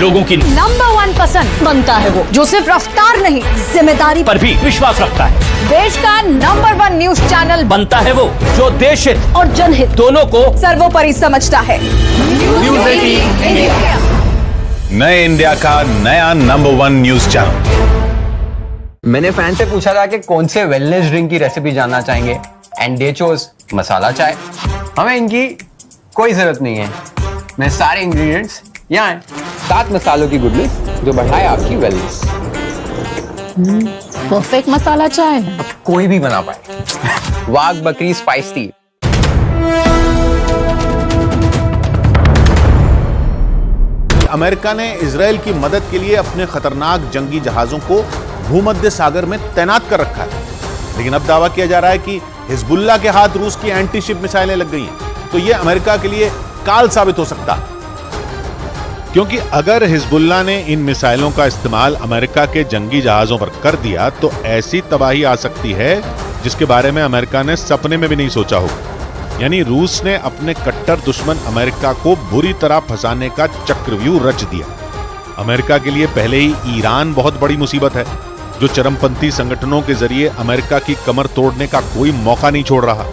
लोगों की नंबर 1 पसंद बनता है वो जो सिर्फ रफ्तार नहीं जिम्मेदारी पर भी विश्वास रखता है। देश का नंबर 1 न्यूज चैनल बनता है वो जो देश हित और जनहित दोनों को सर्वोपरि समझता है। न्यूज़ 18 इंडिया, नए इंडिया का नया नंबर 1 न्यूज चैनल। मैंने फैन से पूछा था कि कौन से वेलनेस ड्रिंक की रेसिपी जानना चाहेंगे, एंड दे चोज मसाला चाय। हमें इनकी कोई जरूरत नहीं है, मैं सारे इंग्रेडिएंट्स यहाँ हैं। 7 मसालों की गुडनेस जो बढ़ाए आपकी वेलनेस। परफेक्ट मसाला चाय कोई भी बना पाए। वाघ बकरी स्पाइस टी। अमेरिका ने इजराइल की मदद के लिए अपने खतरनाक जंगी जहाजों को भूमध्य सागर में तैनात कर रखा है, लेकिन अब दावा किया जा रहा है कि हिजबुल्लाह के हाथ रूस की एंटी शिप मिसाइलें लग गई हैं, तो यह अमेरिका के लिए काल साबित हो सकता है। क्योंकि अगर हिजबुल्लाह ने इन मिसाइलों का इस्तेमाल अमेरिका के जंगी जहाजों पर कर दिया तो ऐसी तबाही आ सकती है जिसके बारे में अमेरिका ने सपने में भी नहीं सोचा होगा। यानी रूस ने अपने कट्टर दुश्मन अमेरिका को बुरी तरह फंसाने का चक्रव्यूह रच दिया। अमेरिका के लिए पहले ही ईरान बहुत बड़ी मुसीबत है, जो चरमपंथी संगठनों के जरिए अमेरिका की कमर तोड़ने का कोई मौका नहीं छोड़ रहा।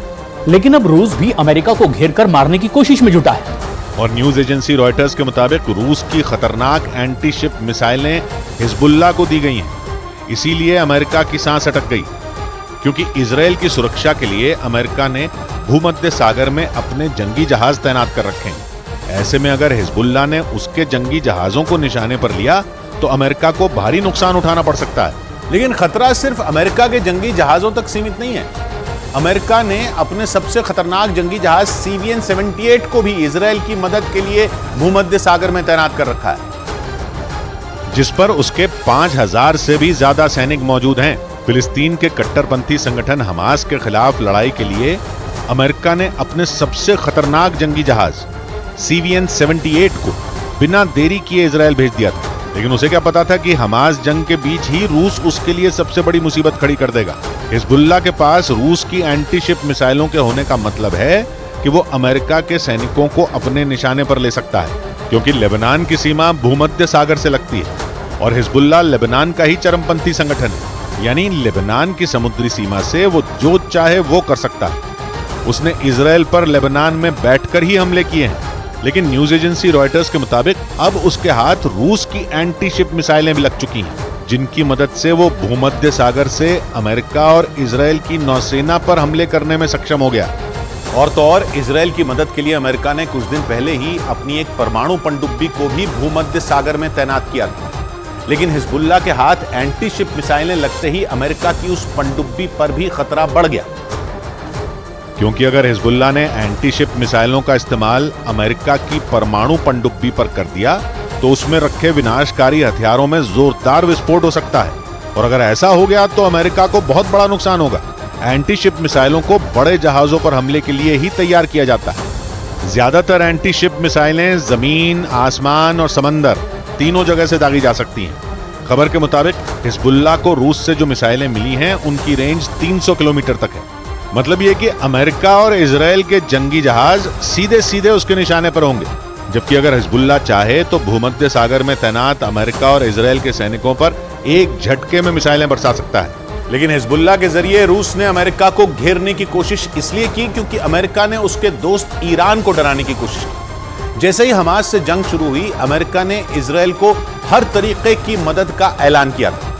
लेकिन अब रूस भी अमेरिका को घेर कर मारने की कोशिश में जुटा है। और न्यूज एजेंसी रॉयटर्स के मुताबिक रूस की खतरनाक एंटी शिप मिसाइलें हिजबुल्लाह को दी गई हैं। इसीलिए अमेरिका की सांस अटक गई, क्योंकि इजराइल की सुरक्षा के लिए अमेरिका ने भूमध्य सागर में अपने जंगी जहाज तैनात कर रखे हैं। ऐसे में अगर हिजबुल्लाह ने उसके जंगी जहाजों को निशाने पर लिया तो अमेरिका को भारी नुकसान उठाना पड़ सकता है। लेकिन खतरा सिर्फ अमेरिका के जंगी जहाजों तक सीमित नहीं है। अमेरिका ने अपने सबसे खतरनाक जंगी जहाज CVN-78 को भी इजरायल की मदद के लिए भूमध्य सागर में तैनात कर रखा है, जिस पर उसके 5000 से भी ज्यादा सैनिक मौजूद हैं। फिलिस्तीन के कट्टरपंथी संगठन हमास के खिलाफ लड़ाई के लिए अमेरिका ने अपने सबसे खतरनाक जंगी जहाज CVN-78 को बिना देरी किए इजरायल भेज दिया था। लेकिन उसे क्या पता था कि हमास जंग के बीच ही रूस उसके लिए सबसे बड़ी मुसीबत खड़ी कर देगा। हिजबुल्लाह के पास रूस की एंटी शिप मिसाइलों के होने का मतलब है कि वो अमेरिका के सैनिकों को अपने निशाने पर ले सकता है, क्योंकि लेबनान की सीमा भूमध्य सागर से लगती है और हिजबुल्लाह लेबनान का ही चरमपंथी संगठन है, यानी लेबनान की समुद्री सीमा से वो जो चाहे वो कर सकता है। उसने इजरायल पर लेबनान में बैठकर ही हमले किए हैं, लेकिन न्यूज एजेंसी रॉयटर्स के मुताबिक अब उसके हाथ रूस की एंटी शिप मिसाइलें भी लग चुकी हैं, जिनकी मदद से वो भूमध्य सागर से अमेरिका और इजरायल की नौसेना पर हमले करने में सक्षम हो गया। और तो और इजरायल की मदद के लिए अमेरिका ने कुछ दिन पहले ही अपनी एक परमाणु पनडुब्बी को भी भूमध्य सागर में तैनात किया था। लेकिन हिजबुल्लाह के हाथ एंटी शिप मिसाइलें लगते ही अमेरिका की उस पनडुब्बी पर भी खतरा बढ़ गया, क्योंकि अगर हिजबुल्लाह ने एंटी शिप मिसाइलों का इस्तेमाल अमेरिका की परमाणु पनडुब्बी पर कर दिया तो उसमें रखे विनाशकारी हथियारों में जोरदार विस्फोट हो सकता है, और अगर ऐसा हो गया तो अमेरिका को बहुत बड़ा नुकसान होगा। एंटी शिप मिसाइलों को बड़े जहाजों पर हमले के लिए ही तैयार किया जाता है। ज्यादातर एंटी शिप मिसाइलें जमीन, आसमान और समंदर तीनों जगह से दागी जा सकती हैं। खबर के मुताबिक हिजबुल्लाह को रूस से जो मिसाइलें मिली हैं उनकी रेंज 300 किलोमीटर तक है। मतलब ये कि अमेरिका और इजरायल के जंगी जहाज सीधे सीधे उसके निशाने पर होंगे, जबकि अगर हिजबुल्लाह चाहे तो भूमध्य सागर में तैनात अमेरिका और इजरायल के सैनिकों पर एक झटके में मिसाइलें बरसा सकता है। लेकिन हिजबुल्लाह के जरिए रूस ने अमेरिका को घेरने की कोशिश इसलिए की क्योंकि अमेरिका ने उसके दोस्त ईरान को डराने की कोशिश की। जैसे ही हमास से जंग शुरू हुई, अमेरिका ने इजरायल को हर तरीके की मदद का ऐलान किया था,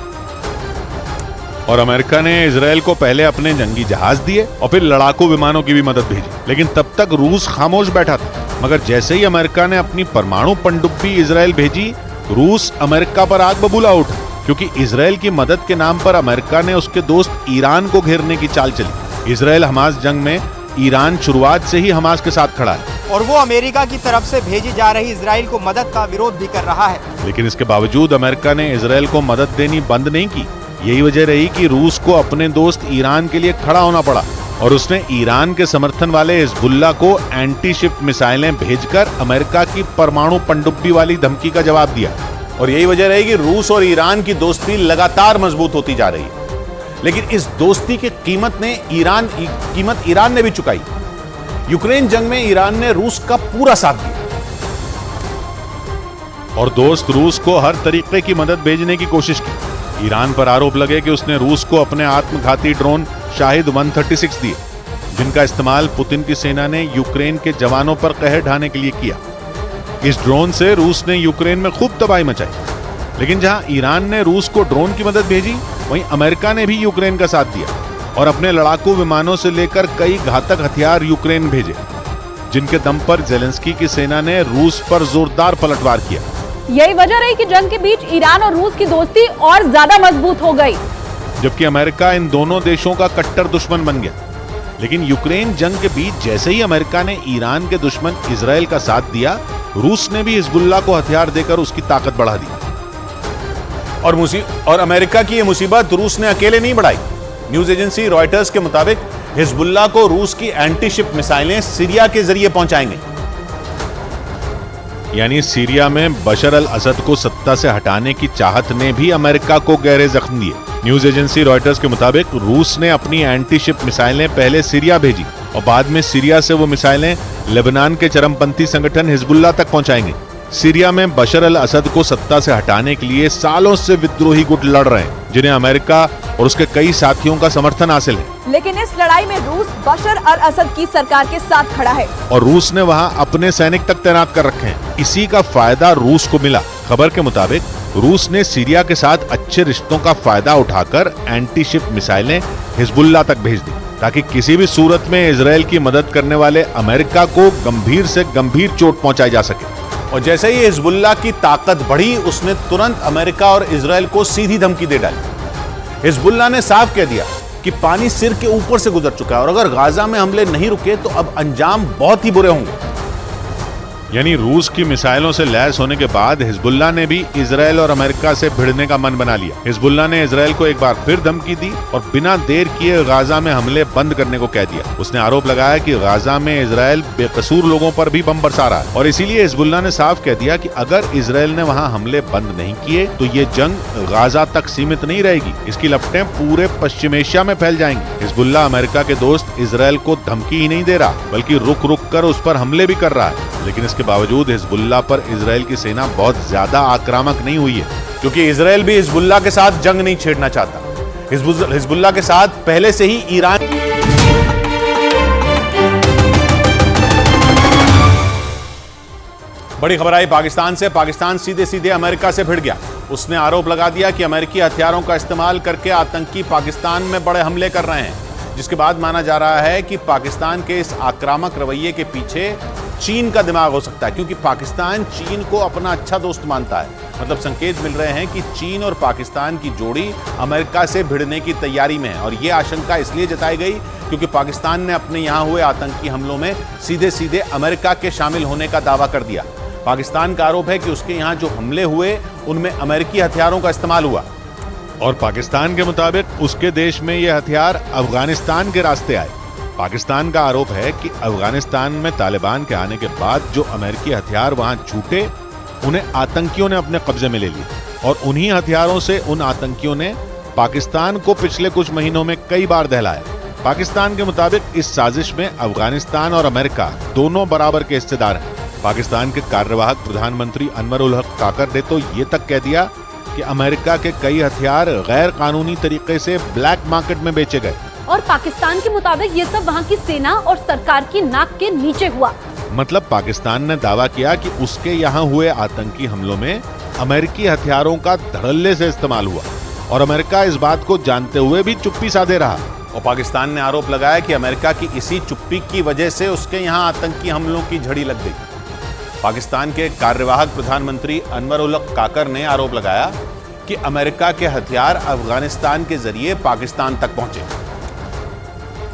और अमेरिका ने इजरायल को पहले अपने जंगी जहाज दिए और फिर लड़ाकू विमानों की भी मदद भेजी। लेकिन तब तक रूस खामोश बैठा था, मगर जैसे ही अमेरिका ने अपनी परमाणु पनडुब्बी इजरायल भेजी, रूस अमेरिका पर आग बबूला उठा, क्योंकि इजरायल की मदद के नाम पर अमेरिका ने उसके दोस्त ईरान को घेरने की चाल चली। इजरायल हमास जंग में ईरान शुरुआत से ही हमास के साथ खड़ा है और वो अमेरिका की तरफ से भेजी जा रही इजराइल को मदद का विरोध भी कर रहा है। लेकिन इसके बावजूद अमेरिका ने इजरायल को मदद देनी बंद नहीं की। यही वजह रही कि रूस को अपने दोस्त ईरान के लिए खड़ा होना पड़ा और उसने ईरान के समर्थन वाले हिजबुल्लाह को एंटी शिप मिसाइलें भेजकर अमेरिका की परमाणु पनडुब्बी वाली धमकी का जवाब दिया। और यही वजह रही कि रूस और ईरान की दोस्ती लगातार मजबूत होती जा रही है। लेकिन इस दोस्ती की कीमत ईरान ने भी चुकाई। यूक्रेन जंग में ईरान ने रूस का पूरा साथ दिया और दोस्त रूस को हर तरीके की मदद भेजने की कोशिश की। ईरान पर आरोप लगे कि उसने रूस को अपने आत्मघाती ड्रोन शाहिद 136 दिए, जिनका इस्तेमाल पुतिन की सेना ने यूक्रेन के जवानों पर कहर ढाने के लिए किया। इस ड्रोन से रूस ने यूक्रेन में खूब तबाही मचाई। लेकिन जहां ईरान ने रूस को ड्रोन की मदद भेजी, वहीं अमेरिका ने भी यूक्रेन का साथ दिया और अपने लड़ाकू विमानों से लेकर कई घातक हथियार यूक्रेन भेजे, जिनके दम पर जेलेंस्की की सेना ने रूस पर जोरदार पलटवार किया। यही वजह रही कि जंग के बीच ईरान और रूस की दोस्ती और ज्यादा मजबूत हो गई, जबकि अमेरिका इन दोनों देशों का कट्टर दुश्मन बन गया। लेकिन यूक्रेन जंग के बीच जैसे ही अमेरिका ने ईरान के दुश्मन इजरायल का साथ दिया, रूस ने भी हिजबुल्लाह को हथियार देकर उसकी ताकत बढ़ा दी। और अमेरिका की यह मुसीबत रूस ने अकेले नहीं बढ़ाई। न्यूज एजेंसी रॉयटर्स के मुताबिक हिजबुल्लाह को रूस की एंटी शिप मिसाइलें सीरिया के जरिए पहुंचाएंगे। यानी सीरिया में बशर अल असद को सत्ता से हटाने की चाहत ने भी अमेरिका को गहरे जख्म दिए। न्यूज एजेंसी रॉयटर्स के मुताबिक रूस ने अपनी एंटी शिप मिसाइलें पहले सीरिया भेजी और बाद में सीरिया से वो मिसाइलें लेबनान के चरमपंथी संगठन हिजबुल्लाह तक पहुंचाएंगे। सीरिया में बशर अल असद को सत्ता से हटाने के लिए सालों से विद्रोही गुट लड़ रहे हैं, जिन्हें अमेरिका और उसके कई साथियों का समर्थन हासिल है। लेकिन इस लड़ाई में रूस बशर अल असद की सरकार के साथ खड़ा है और रूस ने वहां अपने सैनिक तक तैनात कर रखे हैं। इसी का फायदा रूस को मिला। खबर के मुताबिक रूस ने सीरिया के साथ अच्छे रिश्तों का फायदा उठाकर एंटी शिप मिसाइलें हिजबुल्लाह तक भेज दी, ताकि किसी भी सूरत में इजरायल की मदद करने वाले अमेरिका को गंभीर से गंभीर चोट पहुंचाई जा सके। और जैसे ही हिजबुल्लाह की ताकत बढ़ी, उसने तुरंत अमेरिका और इजरायल को सीधी धमकी दे डाली। हिजबुल्लाह ने साफ कह दिया कि पानी सिर के ऊपर से गुजर चुका है और अगर गाजा में हमले नहीं रुके तो अब अंजाम बहुत ही बुरे होंगे। यानी रूस की मिसाइलों से लैस होने के बाद हिजबुल्लाह ने भी इजराइल और अमेरिका से भिड़ने का मन बना लिया। हिजबुल्लाह ने इजराइल को एक बार फिर धमकी दी और बिना देर किए गाजा में हमले बंद करने को कह दिया। उसने आरोप लगाया कि गाजा में इजराइल बेकसूर लोगों पर भी बम बरसा रहा है और इसीलिए हिजबुल्लाह ने साफ कह दिया कि अगर इजराइल ने वहां हमले बंद नहीं किए तो ये जंग गाजा तक सीमित नहीं रहेगी, इसकी लपटें पूरे पश्चिम एशिया में फैल जाएंगी। हिजबुल्लाह अमेरिका के दोस्त इजराइल को धमकी ही नहीं दे रहा बल्कि रुक रुक कर उस पर हमले भी कर रहा है, लेकिन इसके बावजूद हिजबुल्लाह पर इजराइल की सेना बहुत ज्यादा आक्रामक नहीं हुई है, क्योंकि इजराइल भी हिजबुल्लाह के साथ जंग नहीं छेड़ना चाहता। हिजबुल्लाह के साथ पहले से ही ईरान। बड़ी खबर आई पाकिस्तान से। पाकिस्तान सीधे सीधे अमेरिका से भिड़ गया। उसने आरोप लगा दिया कि अमेरिकी हथियारों का इस्तेमाल करके आतंकी पाकिस्तान में बड़े हमले कर रहे हैं, जिसके बाद माना जा रहा है कि पाकिस्तान के इस आक्रामक रवैये के पीछे चीन का दिमाग हो सकता है, क्योंकि पाकिस्तान चीन को अपना अच्छा दोस्त मानता है। मतलब संकेत मिल रहे हैं कि चीन और पाकिस्तान की जोड़ी अमेरिका से भिड़ने की तैयारी में है और ये आशंका इसलिए जताई गई क्योंकि पाकिस्तान ने अपने यहाँ हुए आतंकी हमलों में सीधे सीधे अमेरिका के शामिल होने का दावा कर दिया। पाकिस्तान का आरोप है कि उसके यहाँ जो हमले हुए उनमें अमेरिकी हथियारों का इस्तेमाल हुआ और पाकिस्तान के मुताबिक उसके देश में ये हथियार अफगानिस्तान के रास्ते आए। पाकिस्तान का आरोप है कि अफगानिस्तान में तालिबान के आने के बाद जो अमेरिकी हथियार वहां छूटे उन्हें आतंकियों ने अपने कब्जे में ले लिया और उन्हीं हथियारों से उन आतंकियों ने पाकिस्तान को पिछले कुछ महीनों में कई बार दहलाया। पाकिस्तान के मुताबिक इस साजिश में अफगानिस्तान और अमेरिका दोनों बराबर के हिस्सेदार हैं। पाकिस्तान के कार्यवाहक प्रधानमंत्री अनवर उल हक काकर ने तो ये तक कह दिया कि अमेरिका के कई हथियार गैर कानूनी तरीके से ब्लैक मार्केट में बेचे गए और पाकिस्तान के मुताबिक ये सब वहाँ की सेना और सरकार की नाक के नीचे हुआ। मतलब पाकिस्तान ने दावा किया कि उसके यहाँ हुए आतंकी हमलों में अमेरिकी हथियारों का धड़ल्ले से इस्तेमाल हुआ और अमेरिका इस बात को जानते हुए भी चुप्पी साधे रहा। और पाकिस्तान ने आरोप लगाया कि अमेरिका की इसी चुप्पी की वजह से उसके यहाँ आतंकी हमलों की झड़ी लग गई। पाकिस्तान के कार्यवाहक प्रधानमंत्री अनवर उल हक काकर ने आरोप लगाया कि अमेरिका के हथियार अफगानिस्तान के जरिए पाकिस्तान तक पहुंचे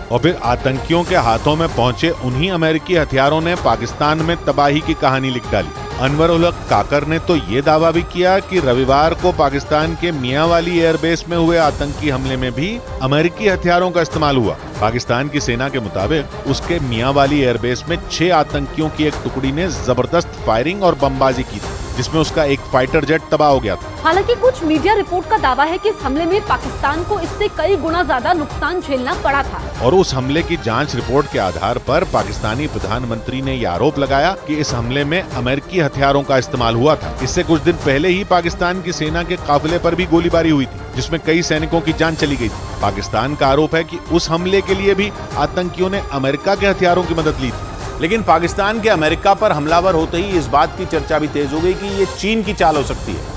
और फिर आतंकियों के हाथों में पहुंचे उन्हीं अमेरिकी हथियारों ने पाकिस्तान में तबाही की कहानी लिख डाली। अनवर उल हक काकर ने तो ये दावा भी किया कि रविवार को पाकिस्तान के मियांवाली एयरबेस में हुए आतंकी हमले में भी अमेरिकी हथियारों का इस्तेमाल हुआ। पाकिस्तान की सेना के मुताबिक उसके मियांवाली एयरबेस में 6 आतंकियों की एक टुकड़ी ने जबरदस्त फायरिंग और बमबाजी की थी, जिसमें उसका एक फाइटर जेट तबाह हो गया था। हालांकि कुछ मीडिया रिपोर्ट का दावा है कि इस हमले में पाकिस्तान को इससे कई गुना ज्यादा नुकसान झेलना पड़ा था और उस हमले की जांच रिपोर्ट के आधार पर पाकिस्तानी प्रधानमंत्री ने यह आरोप लगाया कि इस हमले में अमेरिकी हथियारों का इस्तेमाल हुआ था। इससे कुछ दिन पहले ही पाकिस्तान की सेना के काफिले पर भी गोलीबारी हुई थी, जिसमें कई सैनिकों की जान चली गई थी। पाकिस्तान का आरोप है कि उस हमले के लिए भी आतंकियों ने अमेरिका के हथियारों की मदद ली थी। लेकिन पाकिस्तान के अमेरिका पर हमलावर होते ही इस बात की चर्चा भी तेज हो गई कि ये चीन की चाल हो सकती है।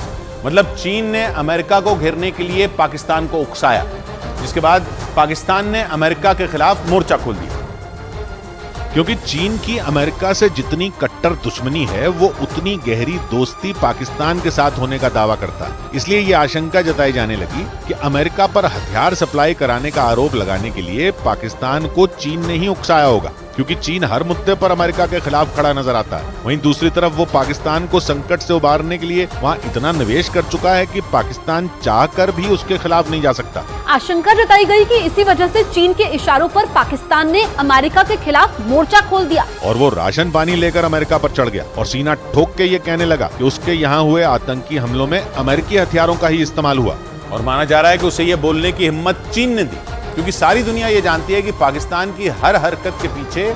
मतलब चीन ने अमेरिका को घेरने के लिए पाकिस्तान को उकसाया, जिसके बाद पाकिस्तान ने अमेरिका के खिलाफ मोर्चा खोल दिया। क्योंकि चीन की अमेरिका से जितनी कट्टर दुश्मनी है वो उतनी गहरी दोस्ती पाकिस्तान के साथ होने का दावा करता है। इसलिए ये आशंका जताई जाने लगी कि अमेरिका पर हथियार सप्लाई कराने का आरोप लगाने के लिए पाकिस्तान को चीन ने ही उकसाया होगा, क्योंकि चीन हर मुद्दे पर अमेरिका के खिलाफ खड़ा नजर आता है। वहीं दूसरी तरफ वो पाकिस्तान को संकट से उबारने के लिए वहाँ इतना निवेश कर चुका है कि पाकिस्तान चाहकर भी उसके खिलाफ नहीं जा सकता। आशंका जताई गई कि इसी वजह से चीन के इशारों पर पाकिस्तान ने अमेरिका के खिलाफ मोर्चा खोल दिया और वो राशन पानी लेकर अमेरिका पर चढ़ गया और सीना ठोक के ये कहने लगा कि उसके यहाँ हुए आतंकी हमलों में अमेरिकी हथियारों का ही इस्तेमाल हुआ। और माना जा रहा है कि उसे ये बोलने की हिम्मत चीन ने दी, क्योंकि सारी दुनिया ये जानती है कि पाकिस्तान की हर हरकत के पीछे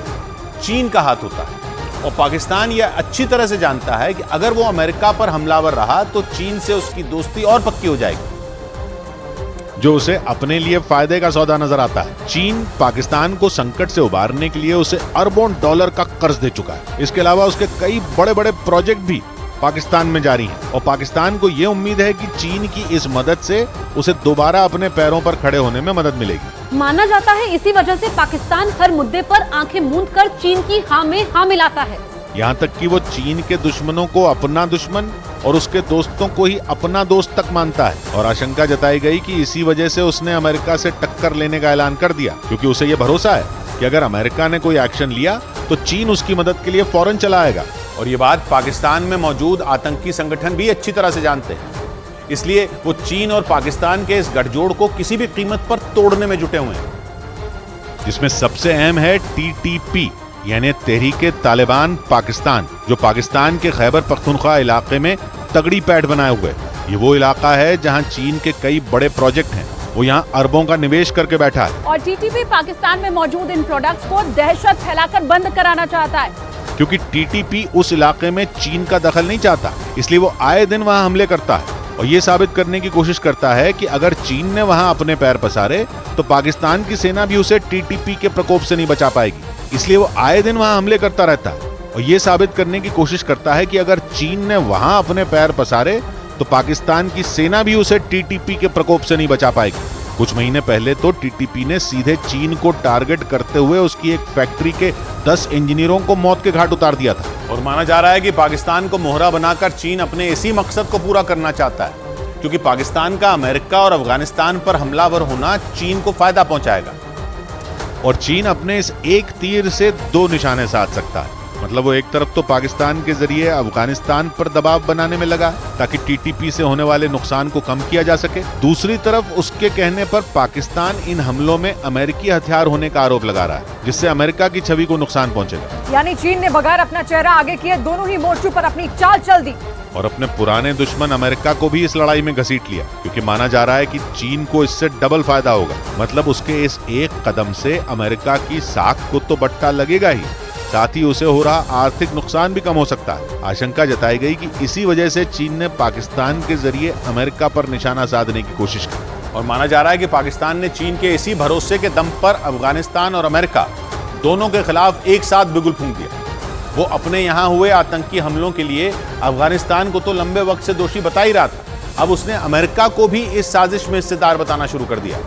चीन का हाथ होता है और पाकिस्तान यह अच्छी तरह से जानता है कि अगर वो अमेरिका पर हमलावर रहा तो चीन से उसकी दोस्ती और पक्की हो जाएगी, जो उसे अपने लिए फायदे का सौदा नजर आता है। चीन पाकिस्तान को संकट से उबारने के लिए उसे अरबों डॉलर का कर्ज दे चुका है। इसके अलावा उसके कई बड़े बड़े प्रोजेक्ट भी पाकिस्तान में जारी हैं और पाकिस्तान को ये उम्मीद है कि चीन की इस मदद से उसे दोबारा अपने पैरों पर खड़े होने में मदद मिलेगी। माना जाता है इसी वजह से पाकिस्तान हर मुद्दे पर आंखें मूंद कर चीन की हाँ में हाँ मिलाता है। यहाँ तक कि वो चीन के दुश्मनों को अपना दुश्मन और उसके दोस्तों को ही अपना दोस्त तक मानता है। और आशंका जताई गई कि इसी वजह से उसने अमेरिका से टक्कर लेने का ऐलान कर दिया, क्योंकि उसे ये भरोसा है कि अगर अमेरिका ने कोई एक्शन लिया तो चीन उसकी मदद के लिए फौरन चला आएगा। और ये बात पाकिस्तान में मौजूद आतंकी संगठन भी अच्छी तरह से जानते हैं, इसलिए वो चीन और पाकिस्तान के इस गठजोड़ को किसी भी कीमत पर तोड़ने में जुटे हुए हैं, जिसमें सबसे अहम है TTP यानी तहरीके तालिबान पाकिस्तान, जो पाकिस्तान के खैबर पख्तूनख्वा इलाके में तगड़ी पैठ बनाए हुए है। ये वो इलाका है जहां चीन के कई बड़े प्रोजेक्ट हैं, वो यहाँ अरबों का निवेश करके बैठा है। और TTP पाकिस्तान में मौजूद इन प्रोडक्ट्स को दहशत फैलाकर बंद कराना चाहता है, क्योंकि TTP उस इलाके में चीन का दखल नहीं चाहता, इसलिए वो आए दिन वहां हमले करता है और ये साबित करने की कोशिश करता है कि अगर चीन ने वहां अपने पैर पसारे तो पाकिस्तान की सेना भी उसे TTP के प्रकोप से नहीं बचा पाएगी, इसलिए वो आए दिन वहां हमले करता रहता है और ये साबित करने की कोशिश करता है कि अगर चीन ने वहां अपने पैर पसारे तो पाकिस्तान की सेना भी उसे TTP के प्रकोप से नहीं बचा पाएगी। कुछ महीने पहले तो TTP ने सीधे चीन को टारगेट करते हुए उसकी एक फैक्ट्री के 10 इंजीनियरों को मौत के घाट उतार दिया था। और माना जा रहा है कि पाकिस्तान को मोहरा बनाकर चीन अपने इसी मकसद को पूरा करना चाहता है, क्योंकि पाकिस्तान का अमेरिका और अफगानिस्तान पर हमलावर होना चीन को फायदा पहुंचाएगा और चीन अपने इस एक तीर से 2 निशाने साध सकता है। मतलब वो एक तरफ तो पाकिस्तान के जरिए अफगानिस्तान पर दबाव बनाने में लगा ताकि TTP से होने वाले नुकसान को कम किया जा सके, दूसरी तरफ उसके कहने पर पाकिस्तान इन हमलों में अमेरिकी हथियार होने का आरोप लगा रहा है, जिससे अमेरिका की छवि को नुकसान पहुंचेगा। यानी चीन ने बगैर अपना चेहरा आगे किए दोनों ही मोर्चों पर अपनी चाल चल दी और अपने पुराने दुश्मन अमेरिका को भी इस लड़ाई में घसीट लिया, क्योंकि माना जा रहा है कि चीन को इससे डबल फायदा होगा। मतलब उसके इस एक कदम से अमेरिका की साख को तो बट्टा लगेगा ही, साथ ही उसे हो रहा आर्थिक नुकसान भी कम हो सकता है। आशंका जताई गई कि इसी वजह से चीन ने पाकिस्तान के जरिए अमेरिका पर निशाना साधने की कोशिश की और माना जा रहा है कि पाकिस्तान ने चीन के इसी भरोसे के दम पर अफगानिस्तान और अमेरिका दोनों के खिलाफ एक साथ बिगुल फूंक दिया। वो अपने यहाँ हुए आतंकी हमलों के लिए अफगानिस्तान को तो लंबे वक्त से दोषी बता ही रहा था, अब उसने अमेरिका को भी इस साजिश में हिस्सेदार बताना शुरू कर दिया।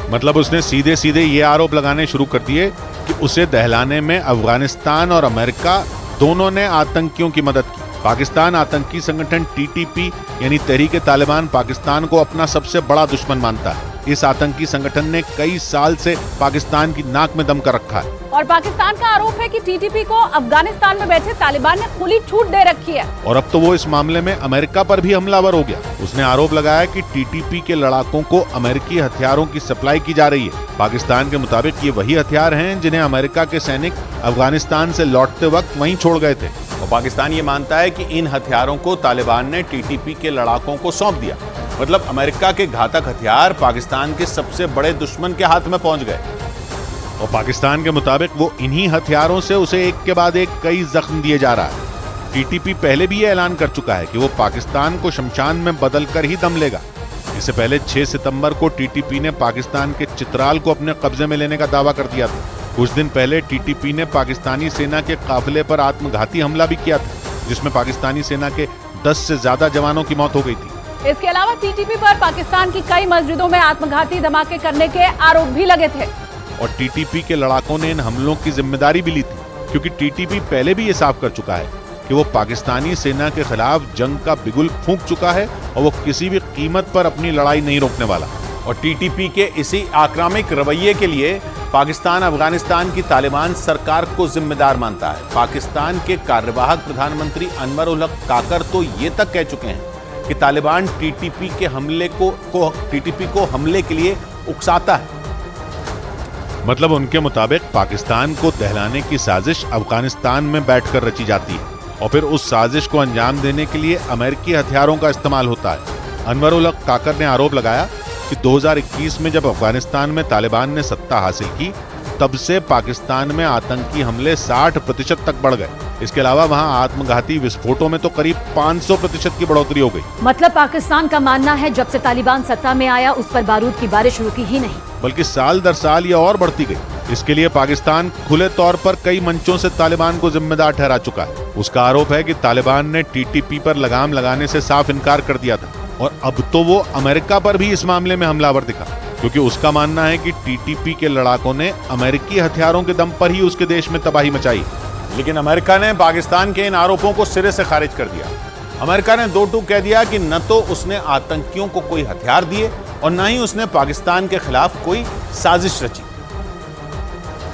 मतलब उसने सीधे सीधे ये आरोप लगाने शुरू कर दिए कि उसे दहलाने में अफगानिस्तान और अमेरिका दोनों ने आतंकियों की मदद की। पाकिस्तान आतंकी संगठन TTP यानी तहरीके तालिबान पाकिस्तान को अपना सबसे बड़ा दुश्मन मानता है। इस आतंकी संगठन ने कई साल से पाकिस्तान की नाक में दम कर रखा है और पाकिस्तान का आरोप है कि TTP को अफगानिस्तान में बैठे तालिबान ने खुली छूट दे रखी है और अब तो वो इस मामले में अमेरिका पर भी हमलावर हो गया। उसने आरोप लगाया कि TTP के लड़ाकों को अमेरिकी हथियारों की सप्लाई की जा रही है। पाकिस्तान के मुताबिक ये वही हथियार हैं जिन्हें अमेरिका के सैनिक अफगानिस्तान से लौटते वक्त वहीं छोड़ गए थे और पाकिस्तान ये मानता है कि इन हथियारों को तालिबान ने TTP के लड़ाकों को सौंप दिया। मतलब अमेरिका के घातक हथियार पाकिस्तान के सबसे बड़े दुश्मन के हाथ में पहुंच गए और पाकिस्तान के मुताबिक वो इन्हीं हथियारों से उसे एक के बाद एक कई जख्म दिए जा रहा है। TTP पहले भी ये ऐलान कर चुका है कि वो पाकिस्तान को शमशान में बदलकर ही दम लेगा। इससे पहले 6 सितंबर को TTP ने पाकिस्तान के चित्राल को अपने कब्जे में लेने का दावा कर दिया था। कुछ दिन पहले TTP ने पाकिस्तानी सेना के काफिले पर आत्मघाती हमला भी किया था, जिसमें पाकिस्तानी सेना के 10 से ज्यादा जवानों की मौत हो गई थी। इसके अलावा TTP पर पाकिस्तान की कई मस्जिदों में आत्मघाती धमाके करने के आरोप भी लगे थे और TTP के लड़ाकों ने इन हमलों की जिम्मेदारी भी ली थी, क्योंकि TTP पहले भी ये साफ कर चुका है कि वो पाकिस्तानी सेना के खिलाफ जंग का बिगुल फूंक चुका है और वो किसी भी कीमत पर अपनी लड़ाई नहीं रोकने वाला। और TTP के इसी आक्रामक रवैये के लिए पाकिस्तान अफगानिस्तान की तालिबान सरकार को जिम्मेदार मानता है। पाकिस्तान के कार्यवाहक प्रधानमंत्री अनवर उल हक काकर तो ये तक कह चुके हैं कि तालिबान TTP को हमले के लिए उकसाता है। मतलब उनके मुताबिक पाकिस्तान को दहलाने की साजिश अफगानिस्तान में बैठकर रची जाती है और फिर उस साजिश को अंजाम देने के लिए अमेरिकी हथियारों का इस्तेमाल होता है। अनवर उल हक काकर ने आरोप लगाया कि 2021 में जब अफगानिस्तान में तालिबान ने सत्ता हासिल की, तब से पाकिस्तान में आतंकी हमले 60% तक बढ़ गए। इसके अलावा वहां आत्मघाती विस्फोटों में तो करीब 500% की बढ़ोतरी हो गई। मतलब पाकिस्तान का मानना है जब से तालिबान सत्ता में आया उस पर बारूद की बारिश रुकी ही नहीं, बल्कि साल दर साल ये और बढ़ती गई। इसके लिए पाकिस्तान खुले तौर पर कई मंचों से तालिबान को जिम्मेदार ठहरा चुका है। उसका आरोप है कि तालिबान ने TTP पर लगाम लगाने से साफ इनकार कर दिया था और अब तो वो अमेरिका पर भी इस मामले में हमलावर दिखा, क्योंकि उसका मानना है कि TTP के लड़ाकों ने अमेरिकी हथियारों के दम पर ही उसके देश में तबाही मचाई। लेकिन अमेरिका ने पाकिस्तान के इन आरोपों को सिरे से खारिज कर दिया। अमेरिका ने दो टूक कह दिया कि न तो उसने आतंकियों को कोई हथियार दिए और न ही उसने पाकिस्तान के खिलाफ कोई साजिश रची।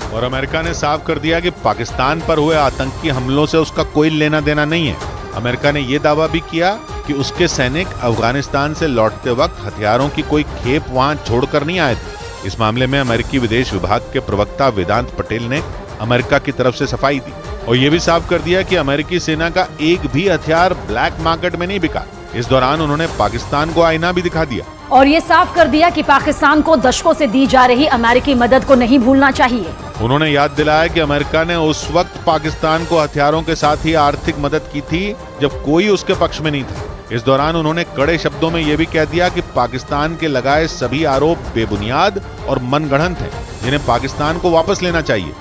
और अमेरिका ने साफ कर दिया कि पाकिस्तान पर हुए आतंकी हमलों से उसका कोई लेना देना नहीं है। अमेरिका ने यह दावा भी किया कि उसके सैनिक अफगानिस्तान से लौटते वक्त हथियारों की कोई खेप वहां छोड़कर नहीं आए थे। इस मामले में अमेरिकी विदेश विभाग के प्रवक्ता वेदांत पटेल ने अमेरिका की तरफ से सफाई दी और यह भी साफ कर दिया कि अमेरिकी सेना का एक भी हथियार ब्लैक मार्केट में नहीं बिका। इस दौरान उन्होंने पाकिस्तान को आईना भी दिखा दिया और ये साफ कर दिया कि पाकिस्तान को दशकों से दी जा रही अमेरिकी मदद को नहीं भूलना चाहिए। उन्होंने याद दिलाया कि अमेरिका ने उस वक्त पाकिस्तान को हथियारों के साथ ही आर्थिक मदद की थी जब कोई उसके पक्ष में नहीं था। इस दौरान उन्होंने कड़े शब्दों में यह भी कह दिया कि पाकिस्तान के लगाए सभी आरोप बेबुनियाद और मनगढ़ंत हैं, जिन्हें पाकिस्तान को वापस लेना चाहिए।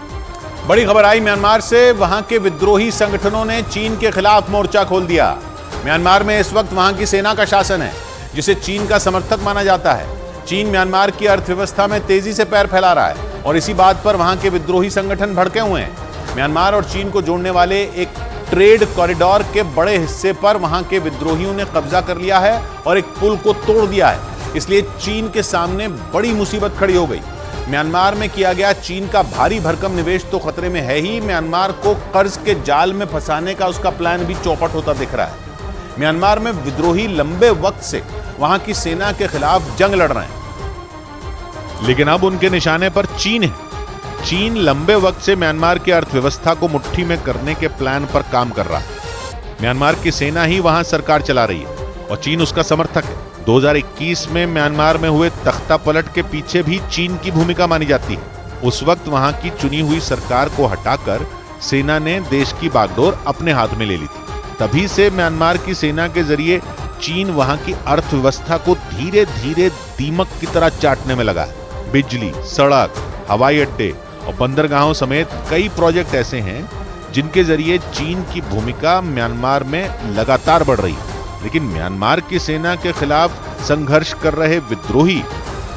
बड़ी खबर आई म्यांमार से। वहां के विद्रोही संगठनों ने चीन के खिलाफ मोर्चा खोल दिया। म्यांमार में इस वक्त वहां की सेना का शासन है, जिसे चीन का समर्थक माना जाता है। चीन म्यांमार की अर्थव्यवस्था में तेजी से पैर फैला रहा है और इसी बात पर वहां के विद्रोही संगठन भड़के हुए हैं। म्यांमार और चीन को जोड़ने वाले एक ट्रेड कॉरिडोर के बड़े हिस्से पर वहां के विद्रोहियों ने कब्जा कर लिया है और एक पुल को तोड़ दिया है। इसलिए चीन के सामने बड़ी मुसीबत खड़ी हो गई। म्यांमार में किया गया चीन का भारी भरकम निवेश तो खतरे में है ही, म्यांमार को कर्ज के जाल में फंसाने का उसका प्लान भी चौपट होता दिख रहा है। म्यांमार में विद्रोही लंबे वक्त से वहां की सेना के खिलाफ जंग लड़ रहे हैं, लेकिन अब उनके निशाने पर चीन है। चीन लंबे वक्त से म्यांमार की अर्थव्यवस्था को मुट्ठी में करने के प्लान पर काम कर रहा है। म्यांमार की सेना ही वहां सरकार चला रही है और चीन उसका समर्थक है। 2021 में म्यांमार में हुए तख्ता पलट के पीछे भी चीन की भूमिका मानी जाती है। उस वक्त वहां की चुनी हुई सरकार को हटाकर सेना ने देश की बागडोर अपने हाथ में ले ली थी। तभी से म्यांमार की सेना के जरिए चीन वहां की अर्थव्यवस्था को धीरे धीरे दीमक की तरह चाटने में लगा है। बिजली, सड़क, हवाई अड्डे और बंदरगाहों समेत कई प्रोजेक्ट ऐसे हैं जिनके जरिए चीन की भूमिका म्यांमार में लगातार बढ़ रही है। लेकिन म्यांमार की सेना के खिलाफ संघर्ष कर रहे विद्रोही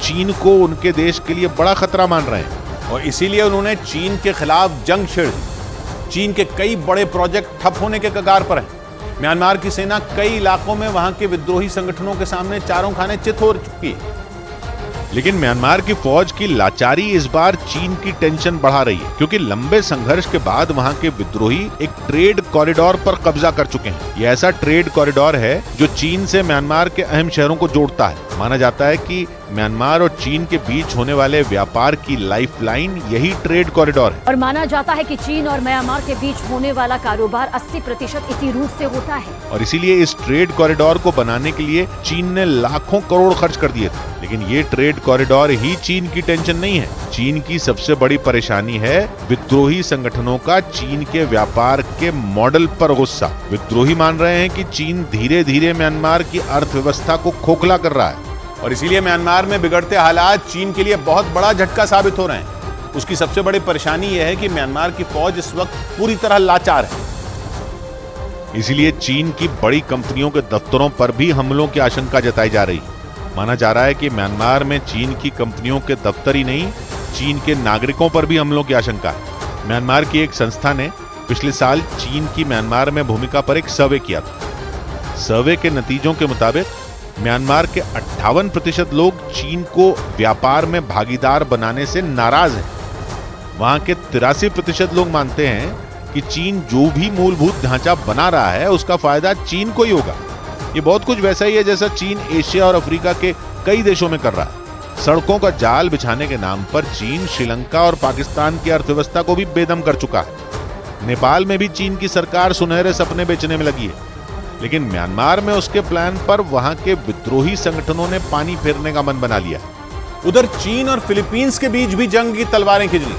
चीन को उनके देश के लिए बड़ा खतरा मान रहे हैं और इसीलिए उन्होंने चीन के खिलाफ जंग छेड़ दी। चीन के कई बड़े प्रोजेक्ट ठप होने के कगार पर हैं। म्यांमार की सेना कई इलाकों में वहां के विद्रोही संगठनों के सामने चारों खाने चित हो चुकी है। लेकिन म्यांमार की फौज की लाचारी इस बार चीन की टेंशन बढ़ा रही है, क्योंकि लंबे संघर्ष के बाद वहां के विद्रोही एक ट्रेड कॉरिडोर पर कब्जा कर चुके हैं। यह ऐसा ट्रेड कॉरिडोर है जो चीन से म्यांमार के अहम शहरों को जोड़ता है। माना जाता है कि म्यांमार और चीन के बीच होने वाले व्यापार की लाइफलाइन यही ट्रेड कॉरिडोर है। और माना जाता है कि चीन और म्यांमार के बीच होने वाला कारोबार 80% इसी रूट से होता है। और इसीलिए इस ट्रेड कॉरिडोर को बनाने के लिए चीन ने लाखों करोड़ खर्च कर दिए थे। लेकिन ये ट्रेड कॉरिडोर ही चीन की टेंशन नहीं है। चीन की सबसे बड़ी परेशानी है विद्रोही संगठनों का चीन के व्यापार के मॉडल पर गुस्सा। विद्रोही मान रहे हैं कि चीन धीरे धीरे म्यांमार की अर्थव्यवस्था को खोखला कर रहा है और इसीलिए म्यांमार में बिगड़ते हालात चीन के लिए बहुत बड़ा झटका साबित हो रहे हैं। उसकी सबसे बड़ी परेशानी यह है कि म्यांमार की फौज इस वक्त पूरी तरह लाचार है। इसीलिए चीन की बड़ी कंपनियों के दफ्तरों पर भी हमलों की आशंका जताई जा रही है। माना जा रहा है कि म्यांमार में चीन की कंपनियों के दफ्तर ही नहीं, चीन के नागरिकों पर भी हमलों की आशंका है। म्यांमार की एक संस्था ने पिछले साल चीन की म्यांमार में भूमिका पर एक सर्वे किया था। सर्वे के नतीजों के मुताबिक म्यांमार के 58% लोग चीन को व्यापार में भागीदार बनाने से नाराज हैं। वहां के 83% लोग मानते हैं कि चीन जो भी मूलभूत ढांचा बना रहा है उसका फायदा चीन को ही होगा। ये बहुत कुछ वैसा ही है जैसा चीन एशिया और अफ्रीका के कई देशों में कर रहा है। सड़कों का जाल बिछाने के नाम पर चीन श्रीलंका और पाकिस्तान की अर्थव्यवस्था को भी बेदम कर चुका है। नेपाल में भी चीन की सरकार सुनहरे सपने बेचने में लगी है। लेकिन म्यांमार में उसके प्लान पर वहां के विद्रोही संगठनों ने पानी फेरने का मन बना लिया। उधर चीन और फिलीपींस के बीच भी जंग की तलवारें खिंच ली।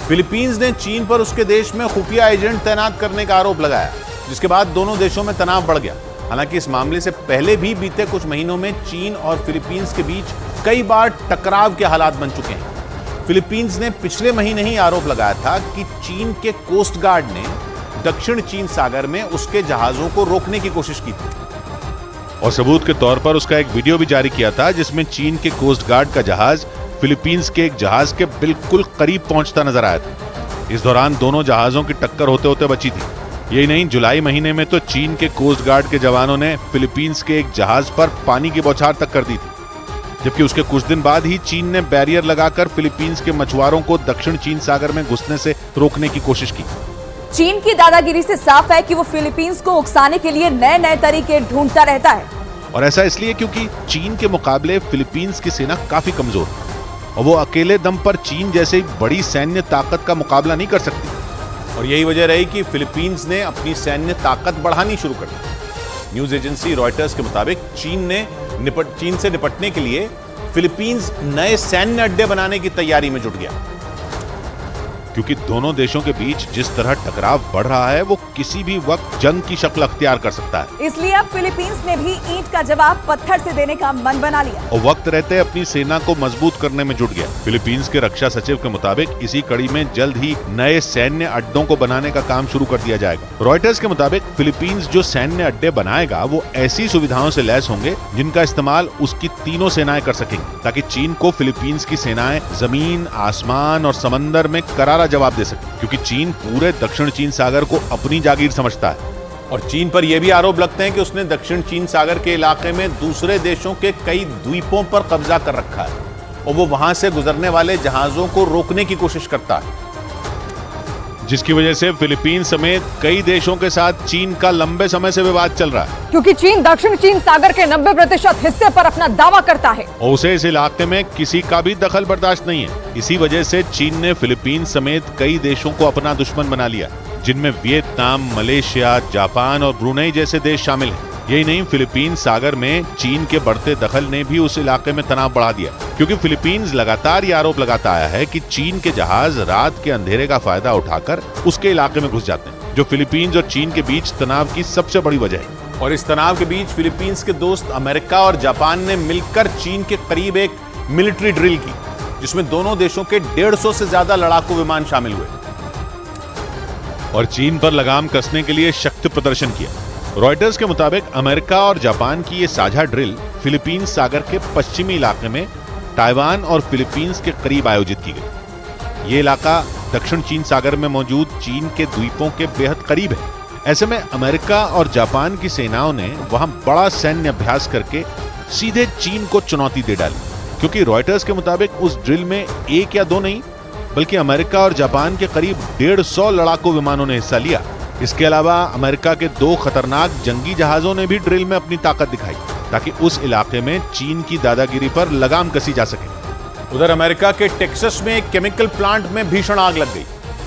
फिलीपींस ने चीन पर उसके देश में खुफिया एजेंट तैनात करने का आरोप लगाया, जिसके बाद दोनों देशों में तनाव बढ़ गया। हालांकि इस मामले से पहले भी बीते कुछ महीनों में चीन और फिलीपींस के बीच कई बार टकराव के हालात बन चुके हैं। फिलीपींस ने पिछले महीने ही आरोप लगाया था कि चीन के कोस्ट गार्ड ने दक्षिण चीन सागर में उसके जहाजों को रोकने की कोशिश की थी और सबूत के तौर पर उसका एक वीडियो भी जारी किया था जिसमें चीन के कोस्ट गार्ड का जहाज फिलीपींस के एक जहाज के बिल्कुल करीब पहुंचता नजर आया था। इस दौरान दोनों जहाजों की टक्कर होते होते बची थी। यही नहीं, जुलाई महीने में तो चीन के कोस्ट गार्ड के जवानों ने फिलीपींस के एक जहाज पर पानी की बौछार तक कर दी थी, जबकि उसके कुछ दिन बाद ही चीन ने बैरियर लगाकर फिलीपींस के मछुआरों को दक्षिण चीन सागर में घुसने से रोकने की कोशिश की। चीन की दादागिरी से साफ है कि वो फिलीपींस को उकसाने के लिए नए नए तरीके ढूंढता रहता है। और ऐसा इसलिए क्योंकि चीन के मुकाबले फिलीपींस की सेना काफी कमजोर है और वो अकेले दम पर चीन जैसे बड़ी सैन्य ताकत का मुकाबला नहीं कर सकती। और यही वजह रही कि फिलीपींस ने अपनी सैन्य ताकत बढ़ानी शुरू कर दी। न्यूज एजेंसी रॉयटर्स के मुताबिक चीन से निपटने के लिए फिलीपींस नए सैन्य अड्डे बनाने की तैयारी में जुट गया, क्योंकि दोनों देशों के बीच जिस तरह टकराव बढ़ रहा है वो किसी भी वक्त जंग की शक्ल अख्तियार कर सकता है। इसलिए अब फिलीपींस ने भी ईंट का जवाब पत्थर से देने का मन बना लिया और वक्त रहते अपनी सेना को मजबूत करने में जुट गया। फिलीपींस के रक्षा सचिव के मुताबिक इसी कड़ी में जल्द ही नए सैन्य अड्डों को बनाने का काम शुरू कर दिया जाएगा। रॉयटर्स के मुताबिक फिलीपींस जो सैन्य अड्डे बनाएगा वो ऐसी सुविधाओं से लैस होंगे जिनका इस्तेमाल उसकी तीनों सेनाएं कर सकेंगी, ताकि चीन को फिलीपींस की सेनाएं जमीन, आसमान और समंदर में करारा जवाब दे सके, क्योंकि चीन पूरे दक्षिण चीन सागर को अपनी जागीर समझता है। और चीन पर यह भी आरोप लगते हैं कि उसने दक्षिण चीन सागर के इलाके में दूसरे देशों के कई द्वीपों पर कब्जा कर रखा है और वो वहां से गुजरने वाले जहाजों को रोकने की कोशिश करता है, जिसकी वजह से फिलीपींस समेत कई देशों के साथ चीन का लंबे समय से विवाद चल रहा है। क्योंकि चीन दक्षिण चीन सागर के 90% हिस्से पर अपना दावा करता है और उसे इस इलाके में किसी का भी दखल बर्दाश्त नहीं है। इसी वजह से चीन ने फिलीपींस समेत कई देशों को अपना दुश्मन बना लिया, जिनमें वियतनाम, मलेशिया, जापान और ब्रुनेई जैसे देश शामिल हैं। यही नहीं, फिलीपींस सागर में चीन के बढ़ते दखल ने भी उस इलाके में तनाव बढ़ा दिया, क्योंकि फिलीपींस लगातार ये आरोप लगाता आया है कि चीन के जहाज रात के अंधेरे का फायदा उठाकर उसके इलाके में घुस जाते हैं, जो फिलीपींस और चीन के बीच तनाव की सबसे बड़ी वजह है। और इस तनाव के बीच फिलीपींस के दोस्त अमेरिका और जापान ने मिलकर चीन के करीब एक मिलिट्री ड्रिल की, जिसमें दोनों देशों के 150 से ज्यादा लड़ाकू विमान शामिल हुए और चीन पर लगाम कसने के लिए शक्ति प्रदर्शन किया। रॉयटर्स के मुताबिक अमेरिका और जापान की ये साझा ड्रिल फिलीपींस सागर के पश्चिमी इलाके में ताइवान और फिलीपींस के करीब आयोजित की गई। ये इलाका दक्षिण चीन सागर में मौजूद चीन के द्वीपों के बेहद करीब है। ऐसे में अमेरिका और जापान की सेनाओं ने वहां बड़ा सैन्य अभ्यास करके सीधे चीन को चुनौती दे डाली, क्योंकि रॉयटर्स के मुताबिक उस ड्रिल में एक या दो नहीं बल्कि अमेरिका और जापान के करीब 150 लड़ाकू विमानों ने हिस्सा लिया। इसके अलावा अमेरिका के 2 खतरनाक जंगी जहाजों ने भी ड्रिल में अपनी ताकत दिखाई, ताकि उस इलाके में चीन की दादागिरी पर लगाम कसी जा सके। उधर अमेरिका के टेक्सास में एक केमिकल प्लांट में भीषण आग लग गई,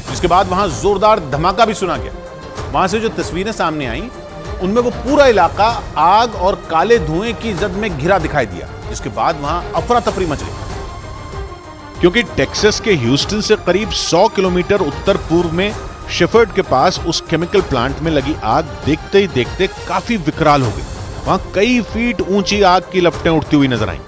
जिसके बाद वहां जोरदार धमाका भी सुना गया। वहां से जो तस्वीरें सामने आई उनमें वो पूरा इलाका आग और काले धुएं की जद में घिरा दिखाई दिया, जिसके बाद वहां अफरा तफरी मच गई, क्योंकि टेक्सास के ह्यूस्टन से करीब 100 किलोमीटर उत्तर पूर्व में शेफर्ड के पास उस केमिकल प्लांट में लगी आग देखते ही देखते काफी विकराल हो गई। वहां कई फीट ऊंची आग की लपटें उठती हुई नजर आईं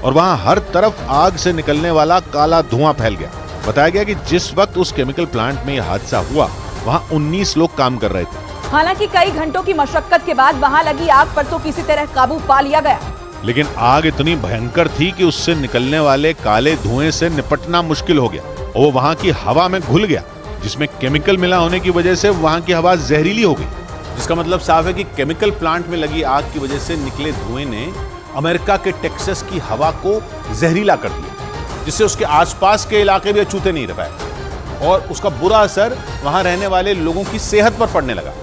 और वहां हर तरफ आग से निकलने वाला काला धुआं फैल गया। बताया गया कि जिस वक्त उस केमिकल प्लांट में यह हादसा हुआ वहां 19 लोग काम कर रहे थे। हालांकि कई घंटों की मशक्कत के बाद वहां लगी आग पर तो किसी तरह काबू पा लिया गया, लेकिन आग इतनी भयंकर थी कि उससे निकलने वाले काले धुएं से निपटना मुश्किल हो गया और वो वहां की हवा में घुल गया, जिसमें केमिकल मिला होने की वजह से वहां की हवा जहरीली हो गई। जिसका मतलब साफ है कि केमिकल प्लांट में लगी आग की वजह से निकले धुएं ने अमेरिका के टेक्सास की हवा को जहरीला कर दिया, जिससे उसके आसपास के इलाके भी अछूते नहीं रह पाए और उसका बुरा असर वहां रहने वाले लोगों की सेहत पर पड़ने लगा।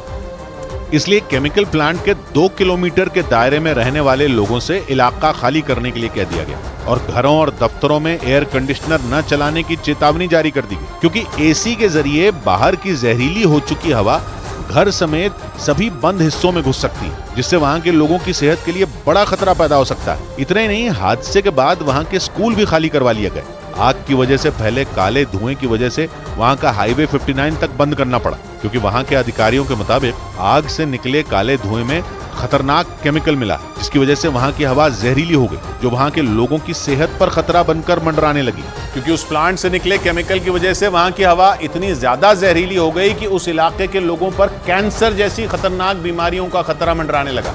इसलिए केमिकल प्लांट के 2 किलोमीटर के दायरे में रहने वाले लोगों से इलाका खाली करने के लिए कह दिया गया और घरों और दफ्तरों में एयर कंडीशनर न चलाने की चेतावनी जारी कर दी गई, क्योंकि एसी के जरिए बाहर की जहरीली हो चुकी हवा घर समेत सभी बंद हिस्सों में घुस सकती है, जिससे वहां के लोगों की सेहत के लिए बड़ा खतरा पैदा हो सकता है। इतना ही नहीं, हादसे के बाद वहां के स्कूल भी खाली करवा लिए गए। आग की वजह से फैले काले धुएं की वजह से वहां का हाईवे 59 तक बंद करना पड़ा, क्योंकि वहां के अधिकारियों के मुताबिक आग से निकले काले धुएं में खतरनाक केमिकल मिला, जिसकी वजह से वहां की हवा जहरीली हो गई, जो वहां के लोगों की सेहत पर खतरा बनकर मंडराने लगी। क्योंकि उस प्लांट से निकले केमिकल की वजह से वहां की हवा इतनी ज्यादा जहरीली हो गई कि उस इलाके के लोगों पर कैंसर जैसी खतरनाक बीमारियों का खतरा मंडराने लगा।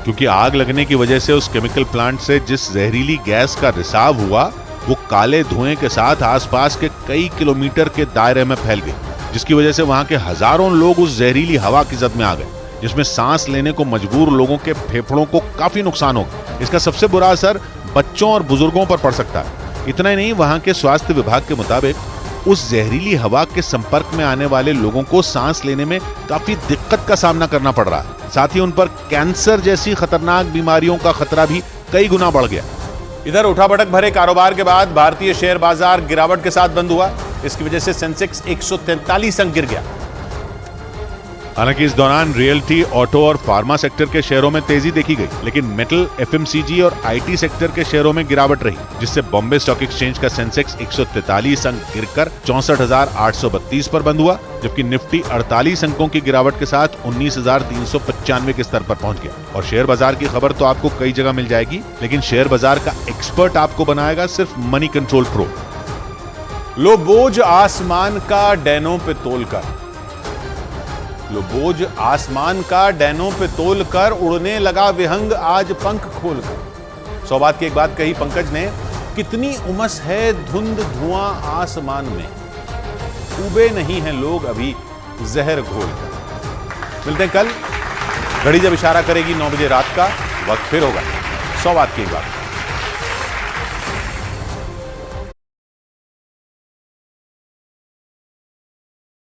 क्योंकि आग लगने की वजह से उस केमिकल प्लांट से जिस जहरीली गैस का रिसाव हुआ वो काले धुएं के साथ आसपास के कई किलोमीटर के दायरे में फैल गई, जिसकी वजह से वहां के हजारों लोग उस जहरीली हवा की जद में आ गए, जिसमें सांस लेने को मजबूर लोगों के फेफड़ों को काफी नुकसान होगा। इसका सबसे बुरा असर बच्चों और बुजुर्गों पर पड़ सकता है। इतना ही नहीं, वहां के स्वास्थ्य विभाग के मुताबिक उस जहरीली हवा के संपर्क में आने वाले लोगों को सांस लेने में काफी दिक्कत का सामना करना पड़ रहा है। साथ ही उन पर कैंसर जैसी खतरनाक बीमारियों का खतरा भी कई गुना बढ़ गया। इधर उठापटक भरे कारोबार के बाद भारतीय शेयर बाजार गिरावट के साथ बंद हुआ। इसकी वजह से सेंसेक्स 143 अंक गिर गया। हालांकि इस दौरान रियल्टी, ऑटो और फार्मा सेक्टर के शेयरों में तेजी देखी गई, लेकिन मेटल, एफएमसीजी और आईटी सेक्टर के शेयरों में गिरावट रही, जिससे बॉम्बे स्टॉक एक्सचेंज का सेंसेक्स 143 अंक गिरकर 64,832 पर बंद हुआ, जबकि निफ्टी 48 अंकों की गिरावट के साथ 19,395 के स्तर पर पहुंच गया। और शेयर बाजार की खबर तो आपको कई जगह मिल जाएगी, लेकिन शेयर बाजार का एक्सपर्ट आपको बनाएगा सिर्फ मनी कंट्रोल प्रो। लो बोझ आसमान का डैनों पे तोलकर, लो बोझ आसमान का डैनों पे तोलकर, उड़ने लगा विहंग आज पंख खोलकर। 100 बात की एक बात कही पंकज ने, कितनी उमस है धुंध धुआं आसमान में, उबे नहीं हैं लोग अभी जहर घोलकर। मिलते हैं कल, घड़ी जब इशारा करेगी 9 बजे रात का, वक्त फिर होगा 100 बात की एक बात।